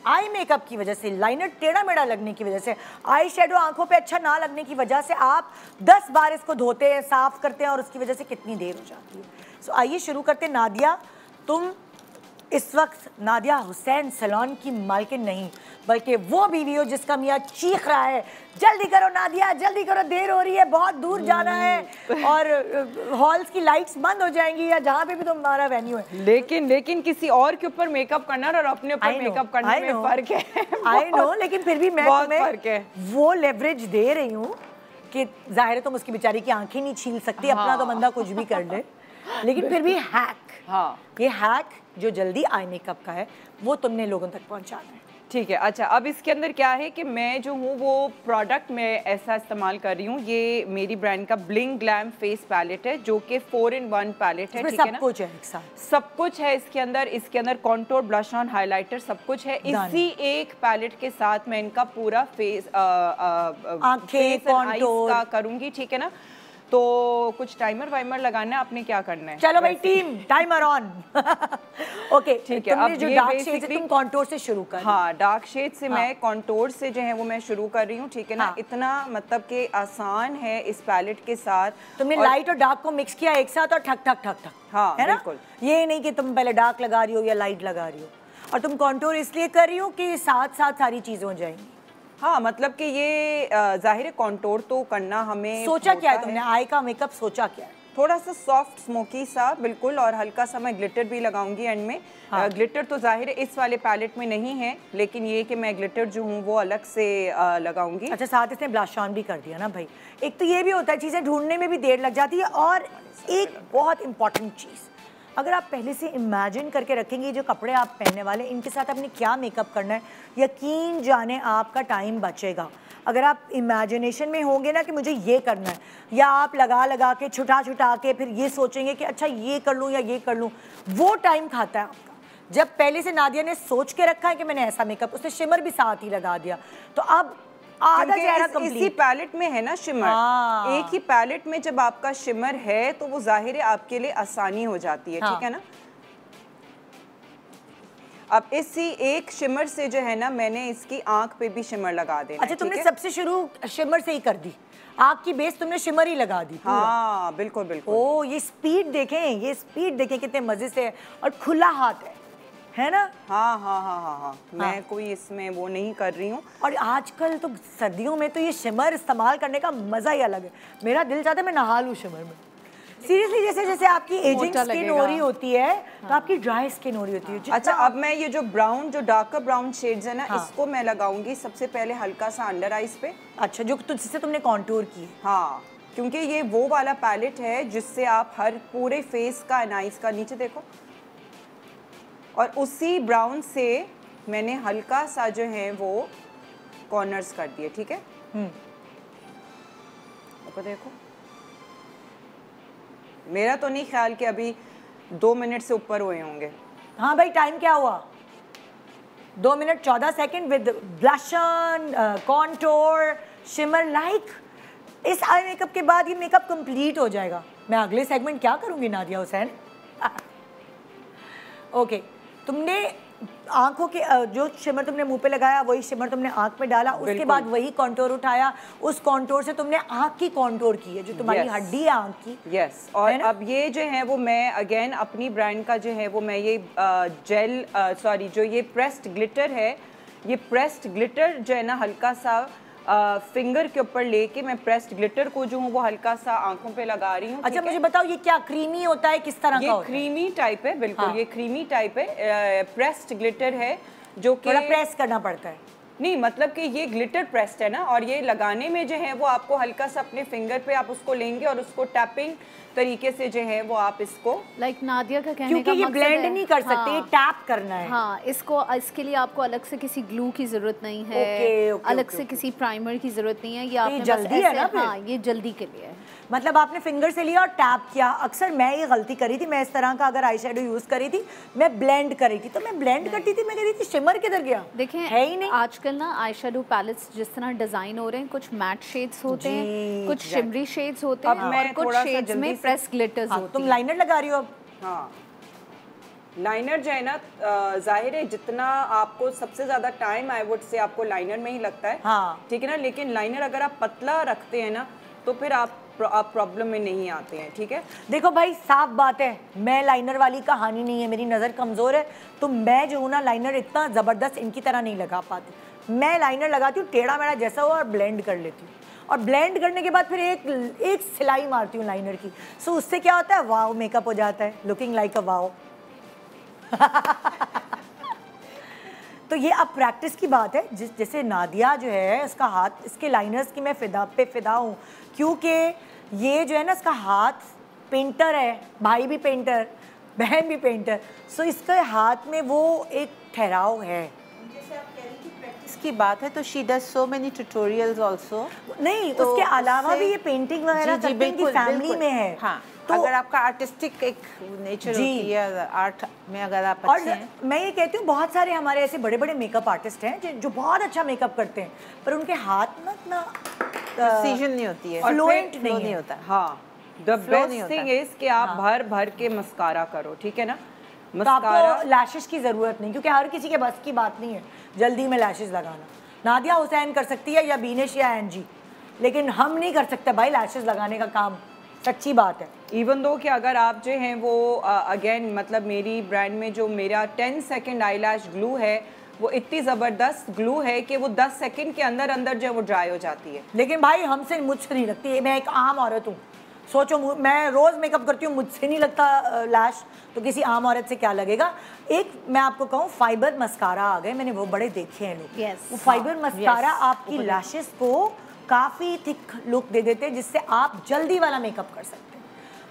आई मेकअप की वजह से, लाइनर टेढ़ा मेढ़ा लगने की वजह से, आई शेडो आंखों पे अच्छा ना लगने की वजह से आप 10 बार इसको धोते हैं, साफ करते हैं और उसकी वजह से कितनी देर हो जाती है। सो आइए शुरू करते हैं। नादिया, तुम इस वक्त नादिया हुसैन सैलून की मालकिन नहीं बल्कि वो बीवी हो जिसका मियाँ चीख रहा है जल्दी करो नादिया, जल्दी करो, देर हो रही है, बहुत दूर जाना है और हॉल्स की लाइट्स बंद हो जाएंगी या जहाँ पे भी तुम्हारा वेन्यू है। लेकिन किसी और के ऊपर मेकअप करना और अपने ऊपर मेकअप करने में फर्क है। आई नो, लेकिन फिर भी मैं तुम्हें वो लेवरेज दे रही हूँ कि जाहिर है तुम उसकी बेचारी की आंखें नहीं छील सकती, अपना तो बंदा कुछ भी कर ले, लेकिन फिर भी हैक, हाँ ये हैक जो जल्दी आई मेकअप का है वो तुमने लोगों तक पहुंचाना है। ठीक है। अच्छा, अब इसके अंदर क्या है कि मैं जो हूँ वो प्रोडक्ट मैं ऐसा इस्तेमाल कर रही हूँ, ये मेरी ब्रांड का ब्लिंग ग्लैम फेस पैलेट है जो कि 4-in-1 पैलेट है। ठीक है ना, कुछ है एक साथ, सब कुछ है इसके अंदर कॉन्टोर, ब्लश ऑन, हाइलाइटर सब कुछ है इसी एक पैलेट के साथ। मैं इनका पूरा फेस आंखें कॉन्टोर का करूँगी। ठीक है ना, तो कुछ टाइमर वाइमर लगाना है, आपने क्या करना है? चलो भाई टीम, टाइमर ऑन। ओके ठीक है। अब जो डार्क शेड से तुम कॉन्टोर से शुरू कर। हाँ, डार्क शेड से मैं कॉन्टोर से जो है वो मैं शुरू कर रही हूँ। ठीक है ना, इतना मतलब कि आसान है इस पैलेट के साथ। तुमने लाइट और डार्क को मिक्स किया एक साथ और ठक ठक ठक ठक, हाँ है ना? ये नहीं कि तुम पहले डार्क लगा रही हो या लाइट लगा रही हो, और तुम कॉन्टोर इसलिए कर रही हो कि साथ साथ सारी चीजें हो जाएंगी। हाँ, मतलब कि ये जाहिर है कॉन्टोर तो करना हमें। सोचा क्या है तुमने आई का मेकअप, सोचा क्या है? थोड़ा सा सॉफ्ट स्मोकी सा बिल्कुल, और हल्का सा मैं ग्लिटर भी लगाऊंगी एंड में। ग्लिटर तो जाहिर है इस वाले पैलेट में नहीं है, लेकिन ये कि मैं ग्लिटर जो हूँ वो अलग से लगाऊंगी। अच्छा, साथ इसने ब्लश ऑन भी कर दिया ना भाई। एक तो ये भी होता है, चीज़ें ढूंढने में भी देर लग जाती है, और एक बहुत इंपॉर्टेंट चीज़, अगर आप पहले से इमेजिन करके रखेंगे जो कपड़े आप पहनने वाले इनके साथ आपने क्या मेकअप करना है, यकीन जाने आपका टाइम बचेगा। अगर आप इमेजिनेशन में होंगे ना कि मुझे ये करना है, या आप लगा के छुटा के फिर ये सोचेंगे कि अच्छा ये कर लूँ या ये कर लूँ, वो टाइम खाता है आपका। जब पहले से नादिया ने सोच के रखा है कि मैंने ऐसा मेकअप, उसने शिमर भी साथ ही लगा दिया, तो अब आधा चेहरा कंप्लीट। इसी पैलेट में है ना शिमर, एक ही पैलेट में जब आपका शिमर है तो वो जाहिर है आपके लिए आसानी हो जाती है। ठीक है ना, अब इसी एक शिमर से जो है ना मैंने इसकी आंख पे भी शिमर लगा देना। अच्छा, तुमने सबसे शुरू शिमर से ही कर दी, आंख की बेस तुमने शिमर ही लगा दी। हाँ बिल्कुल बिल्कुल। ओ ये स्पीड देखें, ये स्पीड देखें कितने मजे से है, और खुला हाथ है ना। हाँ हाँ हाँ हाँ हाँ, मैं कोई इसमें वो नहीं कर रही हूँ। और आजकल तो सर्दियों में तो ये शिमर इस्तेमाल करने का मजा ही अलग है। मेरा दिल चाहता है मैं नहा लूँ शिमर में, सीरियसली। जैसे जैसे आपकी एजिंग स्किन हो रही होती है तो आपकी ड्राई स्किन हो रही होती है। अच्छा, अब मैं ये जो ब्राउन, जो डार्कर ब्राउन शेड्स है ना, इसको मैं लगाऊंगी सबसे पहले हल्का सा अंडर आईज पे। अच्छा, जो जिससे तुमने कॉन्टूर की। हाँ, क्योंकि ये वो वाला पैलेट है जिससे आप हर पूरे फेस का एंड आईज का, नीचे देखो, और उसी ब्राउन से मैंने हल्का सा जो है वो कॉर्नर्स कर दिए। ठीक है, देखो, मेरा तो नहीं ख्याल कि अभी 2 मिनट से ऊपर हुए होंगे। हाँ भाई, टाइम क्या हुआ? 2 minute 14 second with blush on, contour, shimmer, like इस आई मेकअप के बाद ये मेकअप कंप्लीट हो जाएगा। मैं अगले सेगमेंट क्या करूंगी नादिया हुसैन? ओके, तुमने आंखों के जो शिमर तुमने मुंह पे लगाया वही शिमर तुमने आंख में डाला, उसके बाद वही कॉन्टोर उठाया, उस कॉन्टोर से तुमने आंख की कॉन्टोर की है जो तुम्हारी हड्डी है आंख की। यस, और अब ये जो है वो मैं अगेन अपनी ब्रांड का जो है वो मैं ये जेल सॉरी जो ये प्रेस्ड ग्लिटर है, ये प्रेस्ड ग्लिटर जो है ना हल्का सा फिंगर के ऊपर लेके मैं प्रेस्ड ग्लिटर को जो हूँ वो हल्का सा आंखों पे लगा रही हूँ। अच्छा मुझे बताओ ये क्या क्रीमी होता है, किस तरह का होता है? ये क्रीमी टाइप है, बिल्कुल। हाँ। ये क्रीमी टाइप है, प्रेस्ड ग्लिटर है जो कि थोड़ा प्रेस करना पड़ता है। नहीं मतलब कि ये ग्लिटर प्रेस्ड है ना, और ये लगाने में जो है वो आपको हल्का सा अपने फिंगर पे आप उसको लेंगे और उसको टैपिंग तरीके से जो है वो आप इसको नादिया का कहने क्योंकि का ये ब्लेंड नहीं कर सकते, हाँ, ये टैप करना है। हाँ, इसके लिए आपको अलग से किसी ग्लू की जरूरत नहीं है, अलग से किसी प्राइमर की जरूरत नहीं है। ये आपने जल्दी है ना? हाँ, ये जल्दी के लिए है। मतलब आपने फिंगर से लिया और टैप किया। अक्सर मैं ये गलती करी थी, मैं इस तरह का अगर आई शेडो यूज करी थी, मैं ब्लेंड करी थी, तो मैं ब्लेंड करती थी, मैं कह रही थी शिमर किधर गया? देखें है ही नहीं। आजकल ना आई शेडो पैलेट्स जिस तरह डिजाइन हो रहे हैं, कुछ मैट शेड्स होते हैं, कुछ शिमरी शेड्स होते हैं और कुछ शेड्स में प्रेस ग्लिटर्स होते हैं। तुम लाइनर लगा रही हो अब? हाँ, लाइनर जो है ना जाहिर है जितना आपको सबसे ज्यादा टाइम आई वुड से आपको लाइनर में ही लगता है। हाँ। ठीक है ना, लेकिन लाइनर अगर आप पतला रखते हैं ना तो फिर आप प्रॉब्लम में नहीं आते हैं। ठीक है, देखो भाई साफ बात है, मैं लाइनर वाली कहानी नहीं है, मेरी नज़र कमज़ोर है, तो मैं जो हूँ ना लाइनर इतना ज़बरदस्त इनकी तरह नहीं लगा पाती। मैं लाइनर लगाती हूँ टेढ़ा मेढ़ा जैसा हुआ और ब्लेंड कर लेती हूँ, और ब्लेंड करने के बाद फिर एक सिलाई मारती हूँ लाइनर की। सो उससे क्या होता है, वाव मेकअप हो जाता है, लुकिंग लाइक अ वाव। तो ये अब प्रैक्टिस की बात है। जैसे नादिया जो है इसका हाथ, इसके लाइनर्स की मैं फिदा हूँ, क्योंकि ये जो है ना इसका हाथ पेंटर है, भाई भी पेंटर, बहन भी पेंटर, सो इसके हाथ में वो एक ठहराव है। जैसे आप कह रही थी प्रैक्टिस की बात है, तो she does so many tutorials also. नहीं तो उसके अलावा भी ये पेंटिंग वगैरह करते हैं, इनकी फैमिली में है। हाँ, तो अगर आपका आर्टिस्टिक एक नेचर होती है, आर्ट में अगर आप अच्छे हैं। मैं ये कहती हूँ बहुत सारे हमारे ऐसे बड़े बड़े मेकअप आर्टिस्ट हैं जो बहुत अच्छा मेकअप करते हैं, पर उनके हाथ में इतना प्रिसीजन नहीं होती है, फ्लुएंट नहीं होता। हाँ, द बेस्ट थिंग इज कि आप भर भर के मस्कारा करो। ठीक है ना, मस्कारा, तो लैशेस की जरूरत नहीं, क्योंकि हर किसी के बस की बात नहीं है जल्दी में लैशेस लगाना। नादिया हुसैन कर सकती है या बीनिश या एनजी, लेकिन हम नहीं कर सकते भाई लैशेस लगाने का काम, सच्ची बात है। इवन दो कि अगर आप जो हैं वो अगेन मतलब मेरी ब्रांड में जो मेरा 10 सेकेंड आई लैश ग्लू है वो इतनी ज़बरदस्त ग्लू है कि वो 10 सेकेंड के अंदर अंदर जो है वो ड्राई हो जाती है। लेकिन भाई हमसे मुझसे नहीं लगती है, मैं एक आम औरत हूँ, सोचो मैं रोज़ मेकअप करती हूँ, मुझसे नहीं लगता लैश, तो किसी आम औरत से क्या लगेगा। एक मैं आपको कहूँ फाइबर मस्कारा आ गए, मैंने वो बड़े देखे हैं लोग। वो फाइबर मस्कारा आपकी लैशेस को काफ़ी थिक लुक दे देते हैं, जिससे आप जल्दी वाला मेकअप कर सकते हैं।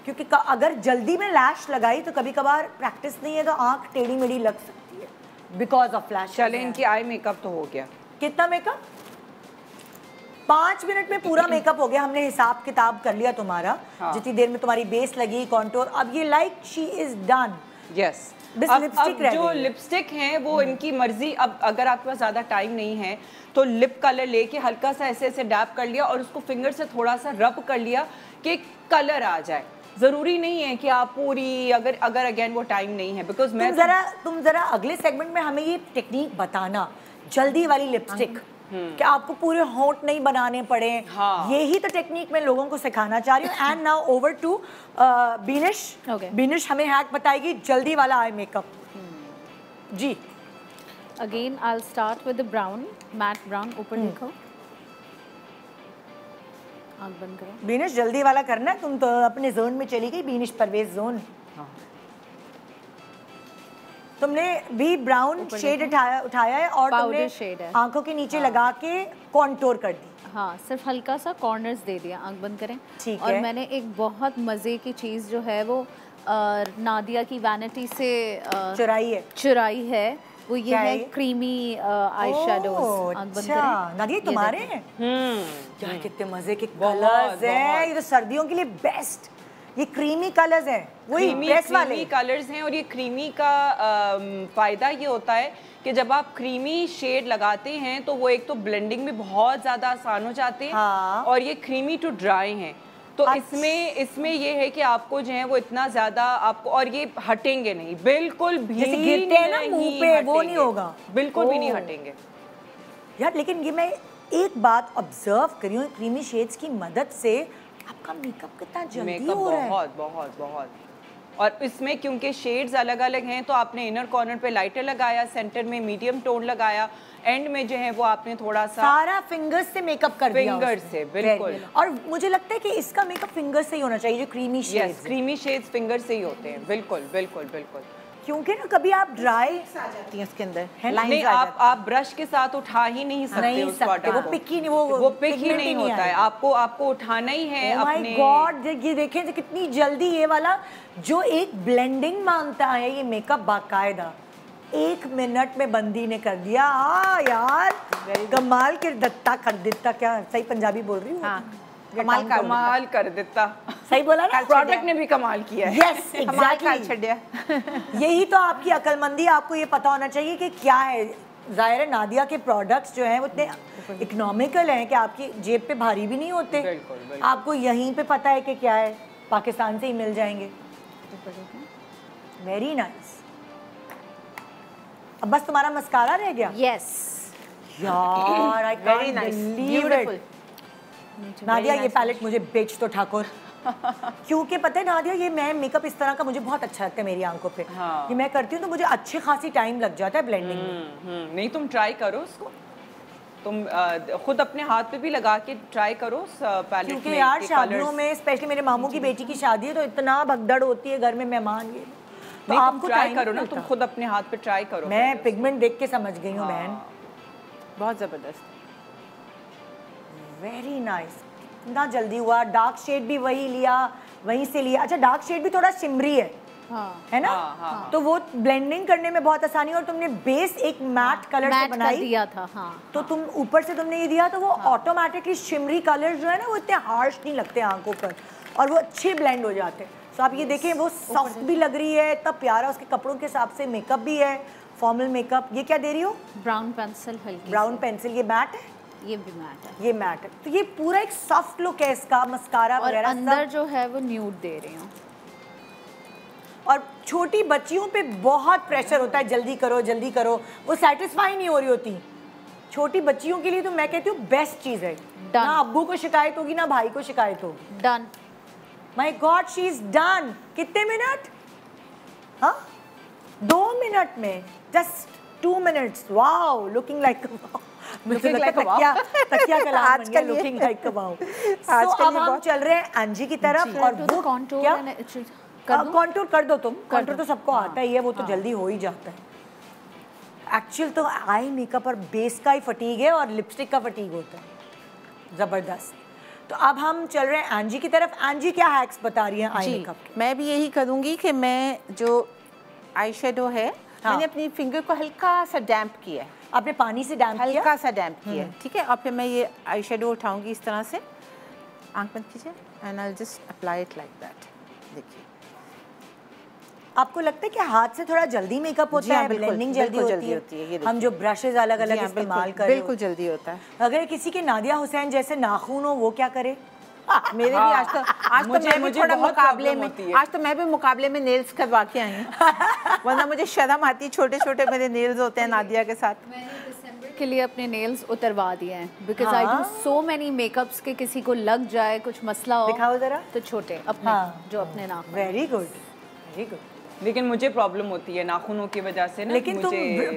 क्योंकि अगर जल्दी में लैश लगाई तो कभी कभार प्रैक्टिस नहीं है तो आँख टेढ़ी मेढ़ी लग सकती है बिकॉज ऑफ लैश। चले इनकी आई मेकअप तो हो गया। कितना मेकअप? 5 मिनट में पूरा मेकअप हो गया, हमने हिसाब किताब कर लिया तुम्हारा। हाँ। जितनी देर में तुम्हारी बेस लगी, कॉन्टोर, अब ये like she is done. Yes, अब जो लिपस्टिक हैं वो इनकी मर्जी। अब अगर आपके पास ज़्यादा टाइम नहीं है तो लिप कलर लेके हल्का सा ऐसे ऐसे डैप कर लिया और उसको फिंगर से थोड़ा सा रब कर लिया कि कलर आ जाए। ज़रूरी नहीं है कि आप पूरी अगर अगेन वो टाइम नहीं है, बिकॉज मैं तुम ज़रा अगले सेगमेंट में हमें ये टेक्निक बताना, जल्दी वाली लिपस्टिक, कि आपको पूरे होंठ नहीं बनाने पड़े। हाँ। यही तो टेक्निक मैं लोगों को सिखाना चाह रही हूँ। And now over to Beenish. Beenish हमें हैक बताएगी जल्दी वाला आई मेकअप। जी, again I will start with the brown, matte brown. ऊपर देखो, आँख बंद करो। बीनिश जल्दी वाला करना है, तुम तो अपने जोन में चली गई, बीनिश परवेज जोन। हाँ। तुमने भी ब्राउन शेड उठाया है और तुमने आंखों के नीचे लगा के कॉन्टोर कर दी। हाँ, सिर्फ हल्का सा कॉर्नर्स दे दिया। आंख बंद करें। ठीक और है। मैंने एक बहुत मज़े की चीज़ जो है वो नादिया की वैनिटी से चुराई है। वो ये है क्रीमी आई शैडोज। आंख बंद करें। नादिया तुम्हारे यार कितने मजे के कलर्स हैं, ये तो सर्दियों के लिए बेस्ट। ये क्रीमी कलर्स हैं, वही प्रेस वाले क्रीमी कलर्स हैं। और ये क्रीमी का फायदा ये होता है कि जब आप क्रीमी शेड लगाते हैं तो वो एक तो ब्लेंडिंग में बहुत ज़्यादा आसान हो जाते हैं। हाँ। और ये क्रीमी टू ड्राई हैं, तो इसमें ये है कि आपको जो है वो इतना ज़्यादा आपको, और ये हटेंगे नहीं, बिल्कुल भी जैसे गिरते हैं ना मुंह पे, वो नहीं होगा, बिल्कुल भी नहीं हटेंगे यार। लेकिन ये मैं एक बात ऑब्जर्व करी हूँ, क्रीमी शेड्स की मदद से आपका मेकअप कितना जल्दी हो रहा है। बहुत बहुत बहुत। और इसमें क्योंकि शेड्स अलग अलग हैं तो आपने इनर कॉर्नर पे लाइटर लगाया, सेंटर में मीडियम टोन लगाया, एंड में जो है वो आपने थोड़ा सा सारा फिंगर्स से मेकअप कर दिया। फिंगर से, बिल्कुल। और मुझे लगता है कि इसका मेकअप फिंगर से ही होना चाहिए, जो creamy shades. Creamy shades finger से ही होते हैं, बिल्कुल बिल्कुल बिल्कुल। क्योंकि ना कभी आप ड्राई आ जाती है उसके अंदर, नहीं आप ब्रश के साथ उठा ही नहीं सकते उस प्रोडक्ट वो पिक ही नहीं, वो पिक ही नहीं होता है। आपको उठाना ही है अपने। गॉड, ये देखें कितनी जल्दी ये वाला जो एक ब्लेंडिंग मांगता है ये मेकअप बाकायदा 1 मिनट में बंदी ने कर दिया। हाँ यार, कमाल कर दत्ता कर देता। क्या सही पंजाबी बोल रही हूँ? हाँ, कमाल कर देता। सही बोला ना? प्रोडक्ट ने भी कमाल किया है। Yes, exactly. यही तो आपकी अक्लमंदी, आपको ये पता होना चाहिए कि क्या है। जाहिर है नादिया के प्रोडक्ट्स जो हैं वो इतने इकोनॉमिकल हैं कि आपकी जेब पे भारी भी नहीं होते। बिल्कुल। आपको यहीं पे पता है कि क्या है, पाकिस्तान से ही मिल जाएंगे। Very nice. अब बस तुम्हारा मस्कारा रह गया। यस यार, I can't believe it. Nadia ये पैलेट मुझे बेच तो ठाकुर। क्योंकि पता है नादिया, ये मैं मेकअप इस तरह का मुझे बहुत अच्छा लगता है मेरी आंखों पे। हाँ। ये मैं करती हूँ तो मुझे अच्छी खासी टाइम लग जाता है ब्लेंडिंग में। नहीं, तुम ट्राई करो उसको, तुम खुद अपने हाथ पे भी लगा के ट्राई करो पैलेट। क्योंकि यार शादियों में, स्पेशली मेरे मामू की बेटी की शादी है तो इतना भगदड़ होती है घर में, मेहमान ये तो आपको ट्राई करो ना, तुम खुद अपने हाथ पे ट्राई करो। मैं पिगमेंट देख के समझ गई हूँ बहन, बहुत जबरदस्त, वेरी नाइस। इतना जल्दी हुआ। डार्क शेड भी वही लिया, वहीं से लिया। अच्छा, डार्क शेड भी थोड़ा शिमरी है, है ना? हाँ। तो वो ब्लेंडिंग करने में बहुत आसानी। और तुमने बेस एक मैट कलर से बनाई दिया था। तो तुम ऊपर से तुमने ये दिया तो वो ऑटोमेटिकली शिमरी कलर जो है ना वो इतने हार्श नहीं लगते आंखों पर, और वो अच्छे ब्लेंड हो जाते हैं। तो आप ये देखें, वो सॉफ्ट भी लग रही है, इतना प्यारा उसके कपड़ों के हिसाब से मेकअप भी है, फॉर्मल मेकअप। ये क्या दे रही हो? ब्राउन पेंसिल, हल्की ब्राउन पेंसिल। ये मैट है? ये भी मैट है। ये मैट है। तो ये पूरा एक सॉफ्ट लुक है इसका, मस्कारा वगैरह अंदर जो है वो न्यूड दे रही हूँ। और छोटी बच्चियों पे बहुत प्रेशर होता है, जल्दी करो जल्दी करो, वो सेटिस्फाई नहीं हो रही होती। छोटी बच्चियों के लिए तो मैं कहती हूँ बेस्ट चीज़ है। ना अब्बू को शिकायत होगी ना भाई को शिकायत होगी। Done. My God, she is done. कितने मिनट? हाँ, 2 मिनट में, just 2 minutes. Wow, looking like तकिया कलाम बन गया, लुकिंग लाइक कबाऊ। तो अब हम चल रहे हैं एंजी की तरफ। और वो कॉन्टूर कॉन्टूर कर दो तुम। कॉन्टूर तो सबको आता ही है, वो तो जल्दी हो ही जाता है। एक्चुअल तो आई मेकअप और बेस का ही फटीग है और लिपस्टिक का फटीग होता है जबरदस्त। तो अब हम चल रहे हैं एंजी की तरफ। एंजी क्या हैक्स बता रही हैं आई मेकअप के? मैं भी यही करूँगी कि मैं जो आई शेडो है, मैंने अपनी फिंगर को हल्का सा डैम्प किया है। आपने पानी से डैम्प किया? हल्का सा डैम्प किया है, ठीक है। और फिर मैं ये आई शेडो उठाऊंगी इस तरह से, आंख बंद कीजिए, and I just apply it like that. देखिए, आपको लगता है कि हाथ से थोड़ा जल्दी मेकअप होता है, ब्लेंडिंग जल्दी होती है? हम जो ब्रशेज अलग अलग इस्तेमाल कर रहे हैं, बिल्कुल जल्दी होता है। अगर किसी के नादिया हुसैन जैसे नाखून हो, वो क्या करे? मेरे भी आज तो मैं भी थोड़ा मुकाबले में, आज तो मैं भी मुकाबले में नेल्स करवा के आई हूँ। वरना मुझे शर्म आती, छोटे छोटे मेरे नेल्स होते हैं नादिया के साथ। मैंने दिसंबर के लिए अपने नेल्स उतरवा दिए हैं, because I do so many makeups के किसी को लग जाए, कुछ मसला हो, दिखाओ जरा, तो छोटे अपने जो अपने नाखून। Very good, very good. लेकिन मुझे प्रॉब्लम होती है नाखूनों की वजह से ना। लेकिन तुम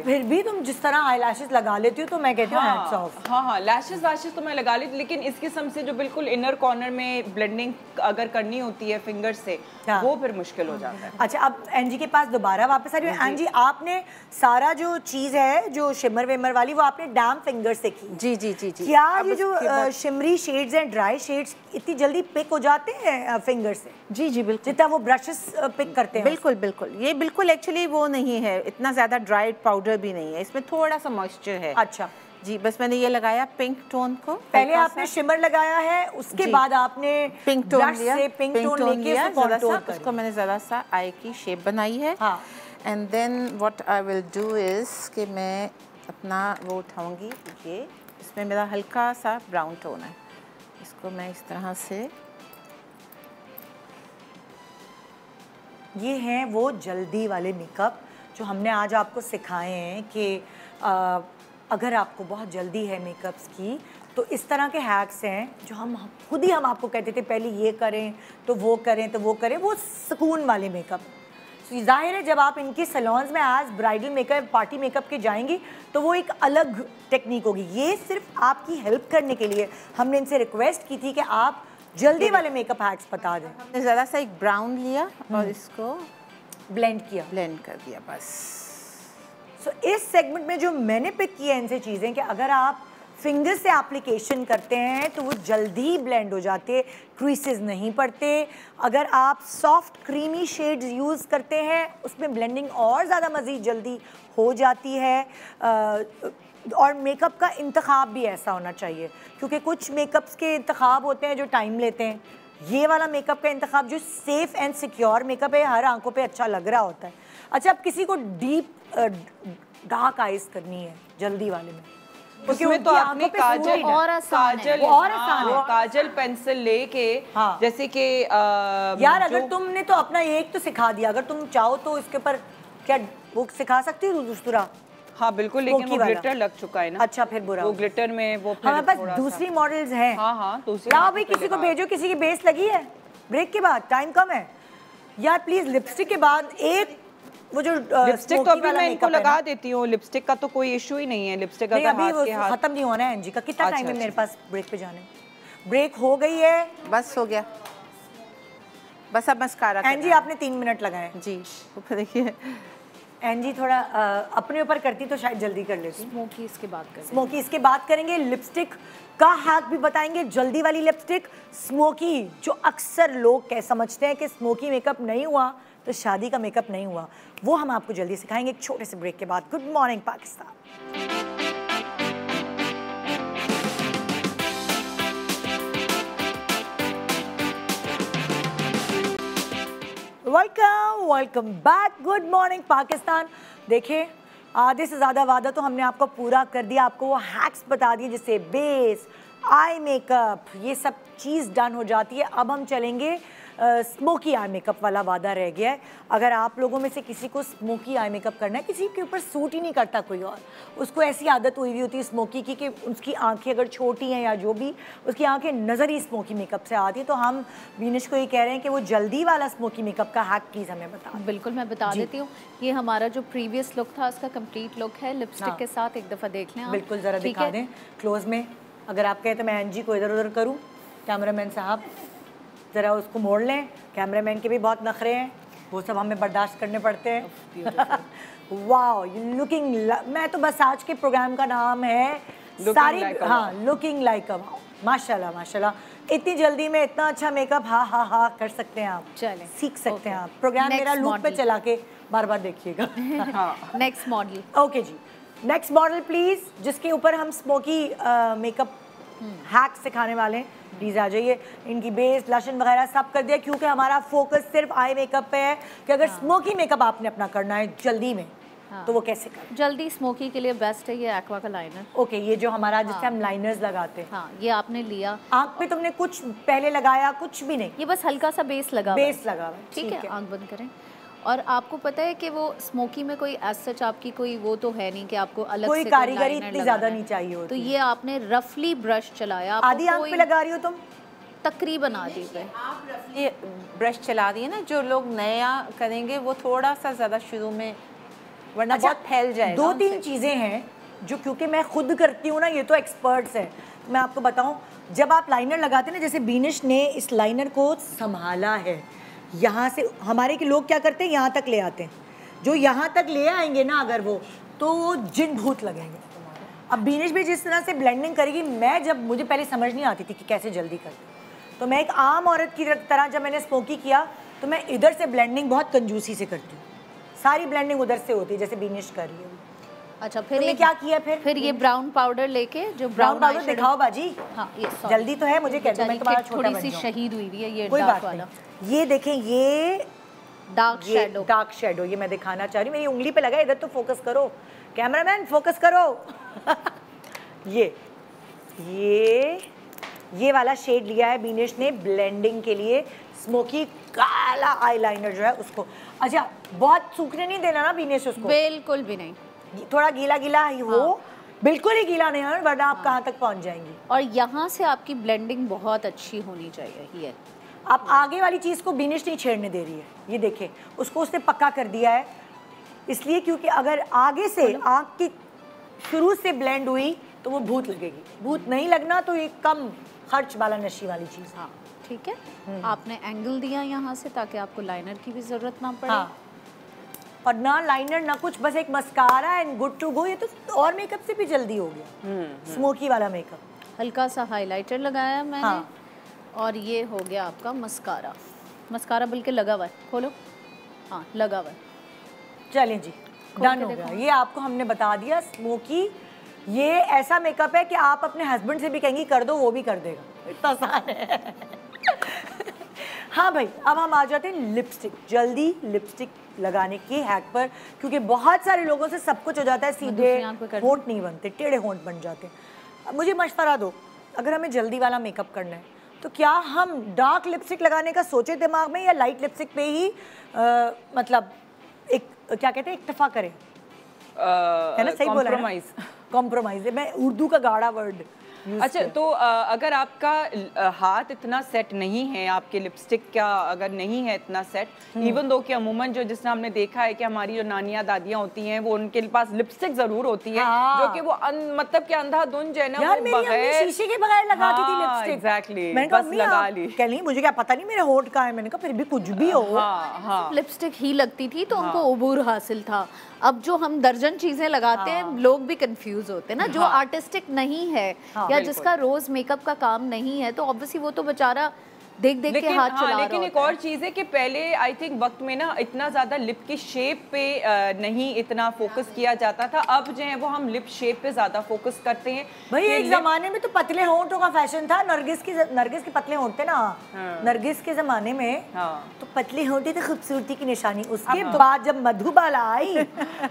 फिर भी तुम जिस तरह आई लैशेस लगा लेती हो तो मैं कहती हूँ हैट्स ऑफ। हाँ, लैशेस तो मैं लगा लेती, लेकिन इस किस्म से जो बिल्कुल इनर कॉर्नर में ब्लेंडिंग अगर करनी होती है फिंगर से, वो फिर मुश्किल हो जाता है। अच्छा, अब एंजी के पास दोबारा वापस आ रही हूँ। एंजी, आपने सारा जो चीज़ है जो शिमर वेमर वाली, वो आपने डैम फिंगर से की? जी जी जी जी। क्या ये जो शिमरी शेड्स हैं, ड्राई शेड्स, इतनी जल्दी पिक हो जाते हैं फिंगर से? जी जी बिल्कुल, जितना वो ब्रशेस पिक करते हैं। बिल्कुल बिल्कुल, ये बिल्कुल एक्चुअली वो नहीं है, इतना ज़्यादा ड्राइड पाउडर भी नहीं है, इसमें थोड़ा सा मॉइस्चर है। अच्छा, जी बस मैंने ये लगाया पिंक टोन को। पहले आपने शिमर लगाया है, उसके बाद आपने पिंक टोन लिया, पिंक टोन लेके उसको मैंने ज़रा सा आई की शेप बनाई है। And then what I will do is कि मैं अपना वो उठाऊंगी, ये इसमें मेरा हल्का सा ब्राउन टोन है, इसको मैं इस तरह से, ये हैं वो जल्दी वाले मेकअप जो हमने आज आपको सिखाए हैं कि अगर आपको बहुत जल्दी है मेकअप्स की तो इस तरह के हैक्स हैं जो हम खुद ही हम आपको कहते थे पहले ये करें तो वो करें तो वो करें, वो सुकून वाले मेकअप। जाहिर है जब आप इनके सैलून्स में as bridal makeup party makeup के जाएंगी तो वो एक अलग टेक्निक होगी। ये सिर्फ आपकी हेल्प करने के लिए हमने इनसे रिक्वेस्ट की थी कि आप जल्दी वाले मेकअप हैक्स बता दें। हमने ज़रा सा एक ब्राउन लिया और इसको ब्लेंड कर दिया बस। सो इस सेगमेंट में जो मैंने पिक किया इनसे चीज़ें कि अगर आप फिंगर से एप्लीकेशन करते हैं तो वो जल्दी ब्लेंड हो जाते, क्रीसेस नहीं पड़ते। अगर आप सॉफ्ट क्रीमी शेड्स यूज़ करते हैं उसमें ब्लेंडिंग और ज़्यादा मज़ीद जल्दी हो जाती है। और मेकअप का इंतखाब भी ऐसा होना चाहिए क्योंकि कुछ मेकअप्स के इंतखाब होते हैं जो टाइम लेते हैं। ये वाला मेकअप का इंतखाब जो सेफ़ एंड सिक्योर मेकअप है, हर आंखों पे अच्छा लग रहा होता है। अच्छा, अब किसी को डीप डार्क आइज करनी है जल्दी वाले में, उसमें तो आपने काजल काजल पेंसिल लेके जैसे कि यार अगर तुमने तो अपना एक तो सिखा दिया, अगर तुम चाहो तो इसके ऊपर क्या वो सिखा सकती हो दूसरा? हाँ बिल्कुल, लेकिन वो ग्लिटर लग चुका है ना। अच्छा फिर बुरा, वो ग्लिटर में वो हमारे पास दूसरी मॉडल्स हैं। हाँ दूसरी लाओ भाई, किसी को भेजो, किसी की बेस लगी है। ब्रेक के बाद टाइम कम है यार, प्लीज लिपस्टिक के बाद एक वो जो लिपस्टिक तो अभी मैं इनको लगा देती हूँ, लिपस्टिक का तो कोई इशू ही नहीं है। लिपस्टिक अभी खत्म नहीं होना है एनजी का। कितना टाइम है मेरे पास ब्रेक पे जाने? ब्रेक हो गई है, बस हो गया, बस अब मस्कारा। एनजी आपने 3 मिनट लगाए जी। ऊपर देखिए एनजी थोड़ा अपने ऊपर करती तो शायद जल्दी कर लेती। स्मोकी इसके बाद करेंगे, स्मोकी इसके बाद करेंगे। लिपस्टिक का हैक भी बताएंगे, जल्दी वाली लिपस्टिक स्मोकी, जो अक्सर लोग क्या समझते हैं कि स्मोकी मेकअप नहीं हुआ तो शादी का मेकअप नहीं हुआ, वो हम आपको जल्दी सिखाएंगे एक छोटे से ब्रेक के बाद। Good morning Pakistan. Welcome back. Good morning Pakistan. देखिए, आधे से ज़्यादा वादा तो हमने आपको पूरा कर दिया, आपको वो हैक्स बता दिए जिससे बेस, आई मेकअप, ये सब चीज़ डन हो जाती है। अब हम चलेंगे स्मोकी आई मेकअप वाला वादा रह गया है। अगर आप लोगों में से किसी को स्मोकी आई मेकअप करना है, किसी के ऊपर सूट ही नहीं करता कोई और, उसको ऐसी आदत हुई हुई होती है स्मोकी की कि उसकी आंखें अगर छोटी हैं या जो भी, उसकी आंखें नज़र ही स्मोकी मेकअप से आती है, तो हम बीनिश को ये कह रहे हैं कि वो जल्दी वाला स्मोकी मेकअप का हैक प्लीज़ हमें बता। बिल्कुल, मैं बता देती हूँ। ये हमारा जो प्रीवियस लुक था उसका कंप्लीट लुक है, लिपस्टिक के साथ एक दफ़ा देख लें। बिल्कुल, ज़रा दिखा दें क्लोज में। अगर आप कहें तो मैं एनजी को इधर उधर करूँ, कैमरामैन साहब ज़रा उसको मोड़ लें। कैमरामैन के भी बहुत नखरे हैं, वो सब हमें बर्दाश्त करने पड़ते हैं। वाओ, यू लुकिंग, मैं तो बस आज के प्रोग्राम का नाम है सारी, हाँ, लुकिंग लाइक अ वाओ। माशाल्लाह माशाल्लाह, इतनी जल्दी में इतना अच्छा मेकअप हाँ कर सकते हैं आप, चलें सीख सकते हैं आप। प्रोग्राम मेरा लूप पे चला के बार बार देखिएगा। Next model. ओके जी, नेक्स्ट मॉडल प्लीज़, जिसके ऊपर हम स्मोकी मेकअप हैक सिखाने वाले हैं। प्लीज़ आ जाइए। इनकी बेस, लशन वगैरह सब कर दिया क्योंकि हमारा फोकस सिर्फ आई मेकअप पे है कि अगर स्मोकी मेकअप आपने अपना करना है जल्दी में, तो वो कैसे करें? जल्दी स्मोकी के लिए बेस्ट है ये एक्वा का लाइनर। ओके, ये जो हमारा जिससे हम लाइनर्स लगाते हैं। हाँ, ये आपने लिया। आँख पे तुमने कुछ पहले लगाया? कुछ भी नहीं, ये बस हल्का सा बेस लगा, ठीक है। आँख बंद करें। और आपको पता है कि वो स्मोकी में कोई एज सच आपकी कोई वो तो है नहीं कि आपको अलग कोई से कारीगरी इतनी ज़्यादा नहीं चाहिए होती। तो ये आपने रफली ब्रश चलाया, आधी आँख पे लगा रही हो तुम? तकरीबन आधी पे आप रफली ब्रश चला रही है ना। जो लोग नया करेंगे वो थोड़ा सा ज़्यादा शुरू में, वरना बहुत फैल जाए। 2-3 चीज़ें हैं जो, क्योंकि मैं खुद करती हूँ ना, ये तो एक्सपर्ट्स हैं, मैं आपको बताऊँ। जब आप लाइनर लगाते हैं ना, जैसे बीनिश ने इस लाइनर को संभाला है, यहाँ से हमारे के लोग क्या करते हैं, यहाँ तक ले आते हैं। जो यहाँ तक ले आएंगे ना अगर वो, तो वो जिन भूत लगेंगे। अब बीनिश भी जिस तरह से ब्लेंडिंग करेगी, मैं जब, मुझे पहले समझ नहीं आती थी कि कैसे जल्दी कर, तो मैं एक आम औरत की तरह जब मैंने स्मोकी किया तो मैं इधर से ब्लेंडिंग बहुत कंजूसी से करती हूँ, सारी ब्लेंडिंग उधर से होती है जैसे बीनिश कर रही है। अच्छा, फिर क्या किया फिर ये ब्राउन पाउडर लेके, जो ब्राउन पाउडर दिखाओ बाजी। हाँ, ये जल्दी तो है, मुझे कहते हैं मैं तुम्हारा छोटा बन थोड़ी सी शहीद हुई है ये कोई बात वाला। ये देखें, ये डार्क शेडो, डार्क शेडो ये मैं दिखाना चाह रही हूँ। मेरी उंगली पे लगा, इधर तो फोकस करो, कैमरामैन फोकस करो। ये वाला शेड लिया है बीनेश ने ब्लेंडिंग के लिए, स्मोकी काला आईलाइनर जो है उसको। अच्छा, बहुत सूखने नहीं देना ना बीनेश उसको? बिल्कुल भी नहीं, थोड़ा गीला गीला ही हो। हाँ। बिल्कुल ही गीला नहीं है, वरना आप कहाँ तक पहुँच जाएंगी। और यहाँ से आपकी ब्लेंडिंग बहुत अच्छी होनी चाहिए। ये आप आगे वाली चीज़ को बीनेश नहीं छेड़ने दे रही है, ये देखें, उसको उसने पक्का कर दिया है, इसलिए क्योंकि अगर आगे से आँख की शुरू से ब्लेंड हुई तो वो भूत लगेगी। भूत नहीं लगना तो ये कम खर्च वाला नशी वाली चीज़। हाँ ठीक है, आपने एंगल दिया यहाँ से ताकि आपको लाइनर की भी ज़रूरत ना पड़े। हाँ। और ना लाइनर ना कुछ, बस एक mascara and good to go. ये तो और मेकअप से भी जल्दी हो गया, स्मोकी वाला मेकअप। हल्का सा हाइलाइटर लगाया मैंने। हाँ। और ये हो गया आपका मस्कारा। मस्कारा बल्कि लगा हुआ है, खोलो। हाँ लगा हुआ है। चलें जी, डन हो गया। ये आपको हमने बता दिया स्मोकी। ये ऐसा मेकअप है कि आप अपने हस्बैंड से भी कहेंगी कर दो, वो भी कर देगा, इतना आसान है। हाँ भाई, अब हम आ जाते हैं लिपस्टिक। जल्दी लिपस्टिक लगाने की हैक पर, क्योंकि बहुत सारे लोगों से सब कुछ हो जाता है, सीधे होंठ नहीं बनते, टेढ़े होंठ बन जाते हैं। मुझे मशवरा दो, अगर हमें जल्दी वाला मेकअप करना है तो क्या हम डार्क लिपस्टिक लगाने का सोचे दिमाग में, या लाइट लिपस्टिक पे ही मतलब एक क्या कहते हैं इक्तफा करें? है ना, सही बोला है? कॉम्प्रोमाइज। मैं उर्दू का गाढ़ा वर्ड। अच्छा, तो अगर आपका हाथ इतना सेट नहीं है, आपके लिपस्टिक का अगर नहीं है इतना सेट, इवन दो कि अमूमन जो जिसने हमने देखा है कि हमारी जो नानियां दादियां होती हैं वो उनके पास लिपस्टिक जरूर होती है। हाँ। जो कि वो मतलब कि अंधाधुंध जो है ना, यार मेरी अम्मी शीशे के बगैर लगाती थी लिपस्टिक। एग्जैक्टली, बस लगा ली। कह ली मुझे क्या पता नहीं मेरे होंठ कहाँ है, मैंने कहा फिर भी कुछ भी हो। लिपस्टिक ही लगती थी तो हमको उबूर हासिल था। अब जो हम दर्जन चीजें लगाते हैं, लोग भी कंफ्यूज होते हैं ना। जो आर्टिस्टिक नहीं है या जिसका रोज मेकअप का काम नहीं है, तो ऑब्वियसली वो तो बेचारा देख देख के हाथ चला रहा है। लेकिन एक और चीज़ है कि पहले आई थिंक वक्त में ना इतना ज़्यादा लिप की शेप पे नहीं इतना फोकस किया जाता था। अब जो है वो हम लिप शेप पे ज़्यादा फोकस करते हैं। भाई एक ज़माने में तो पतले होंठों का फैशन था। नरगिस के पतले होंठ थे ना। हाँ। नरगिस के ज़माने में तो पतले होंठ थे खूबसूरती की निशानी। उसके बाद जब मधुबाला आई,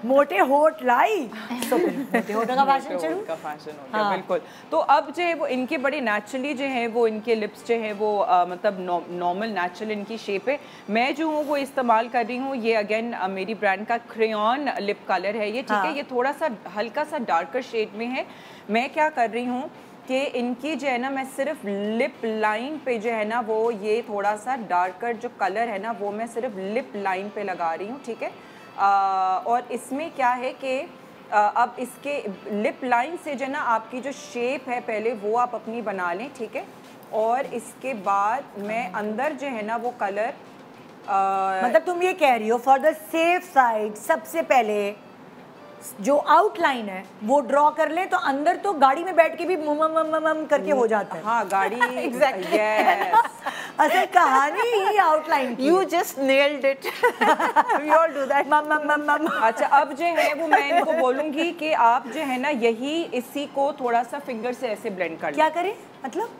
मोटे होंठ लाई, तो फिर मोटे होंठों का फैशन शुरू हो गया। बिल्कुल। तो अब जो है वो इनके बड़े नेचुरली जो है वो इनके लिप्स जो है वो मतलब नॉर्मल नेचुरल इनकी शेप है। मैं जो हूँ वो इस्तेमाल कर रही हूँ, ये अगेन मेरी ब्रांड का क्रेयॉन लिप कलर है ये, ठीक है। ये थोड़ा सा हल्का सा डार्कर शेड में है। मैं क्या कर रही हूँ कि इनकी जो है ना, मैं सिर्फ लिप लाइन पे जो है ना वो ये थोड़ा सा डार्कर जो कलर है ना वो मैं सिर्फ लिप लाइन पे लगा रही हूँ, ठीक है। और इसमें क्या है कि अब इसके लिप लाइन से जो है ना आपकी जो शेप है पहले वो आप अपनी बना लें, ठीक है। और इसके बाद मैं अंदर जो है ना वो कलर मतलब तुम ये कह रही हो फॉर द सेफ साइड सबसे पहले जो आउटलाइन है वो ड्रॉ कर ले, तो अंदर तो गाड़ी में बैठ के भी मम करके हो जाता है। हाँ गाड़ी एग्जैक्टली असल कहानी ही आउटलाइन की। You just nailed it, we all do that ma'am. अच्छा, अब जो है वो मैं इनको बोलूंगी कि आप जो है ना यही इसी को थोड़ा सा फिंगर से ऐसे ब्लेंड कर क्या करें मतलब?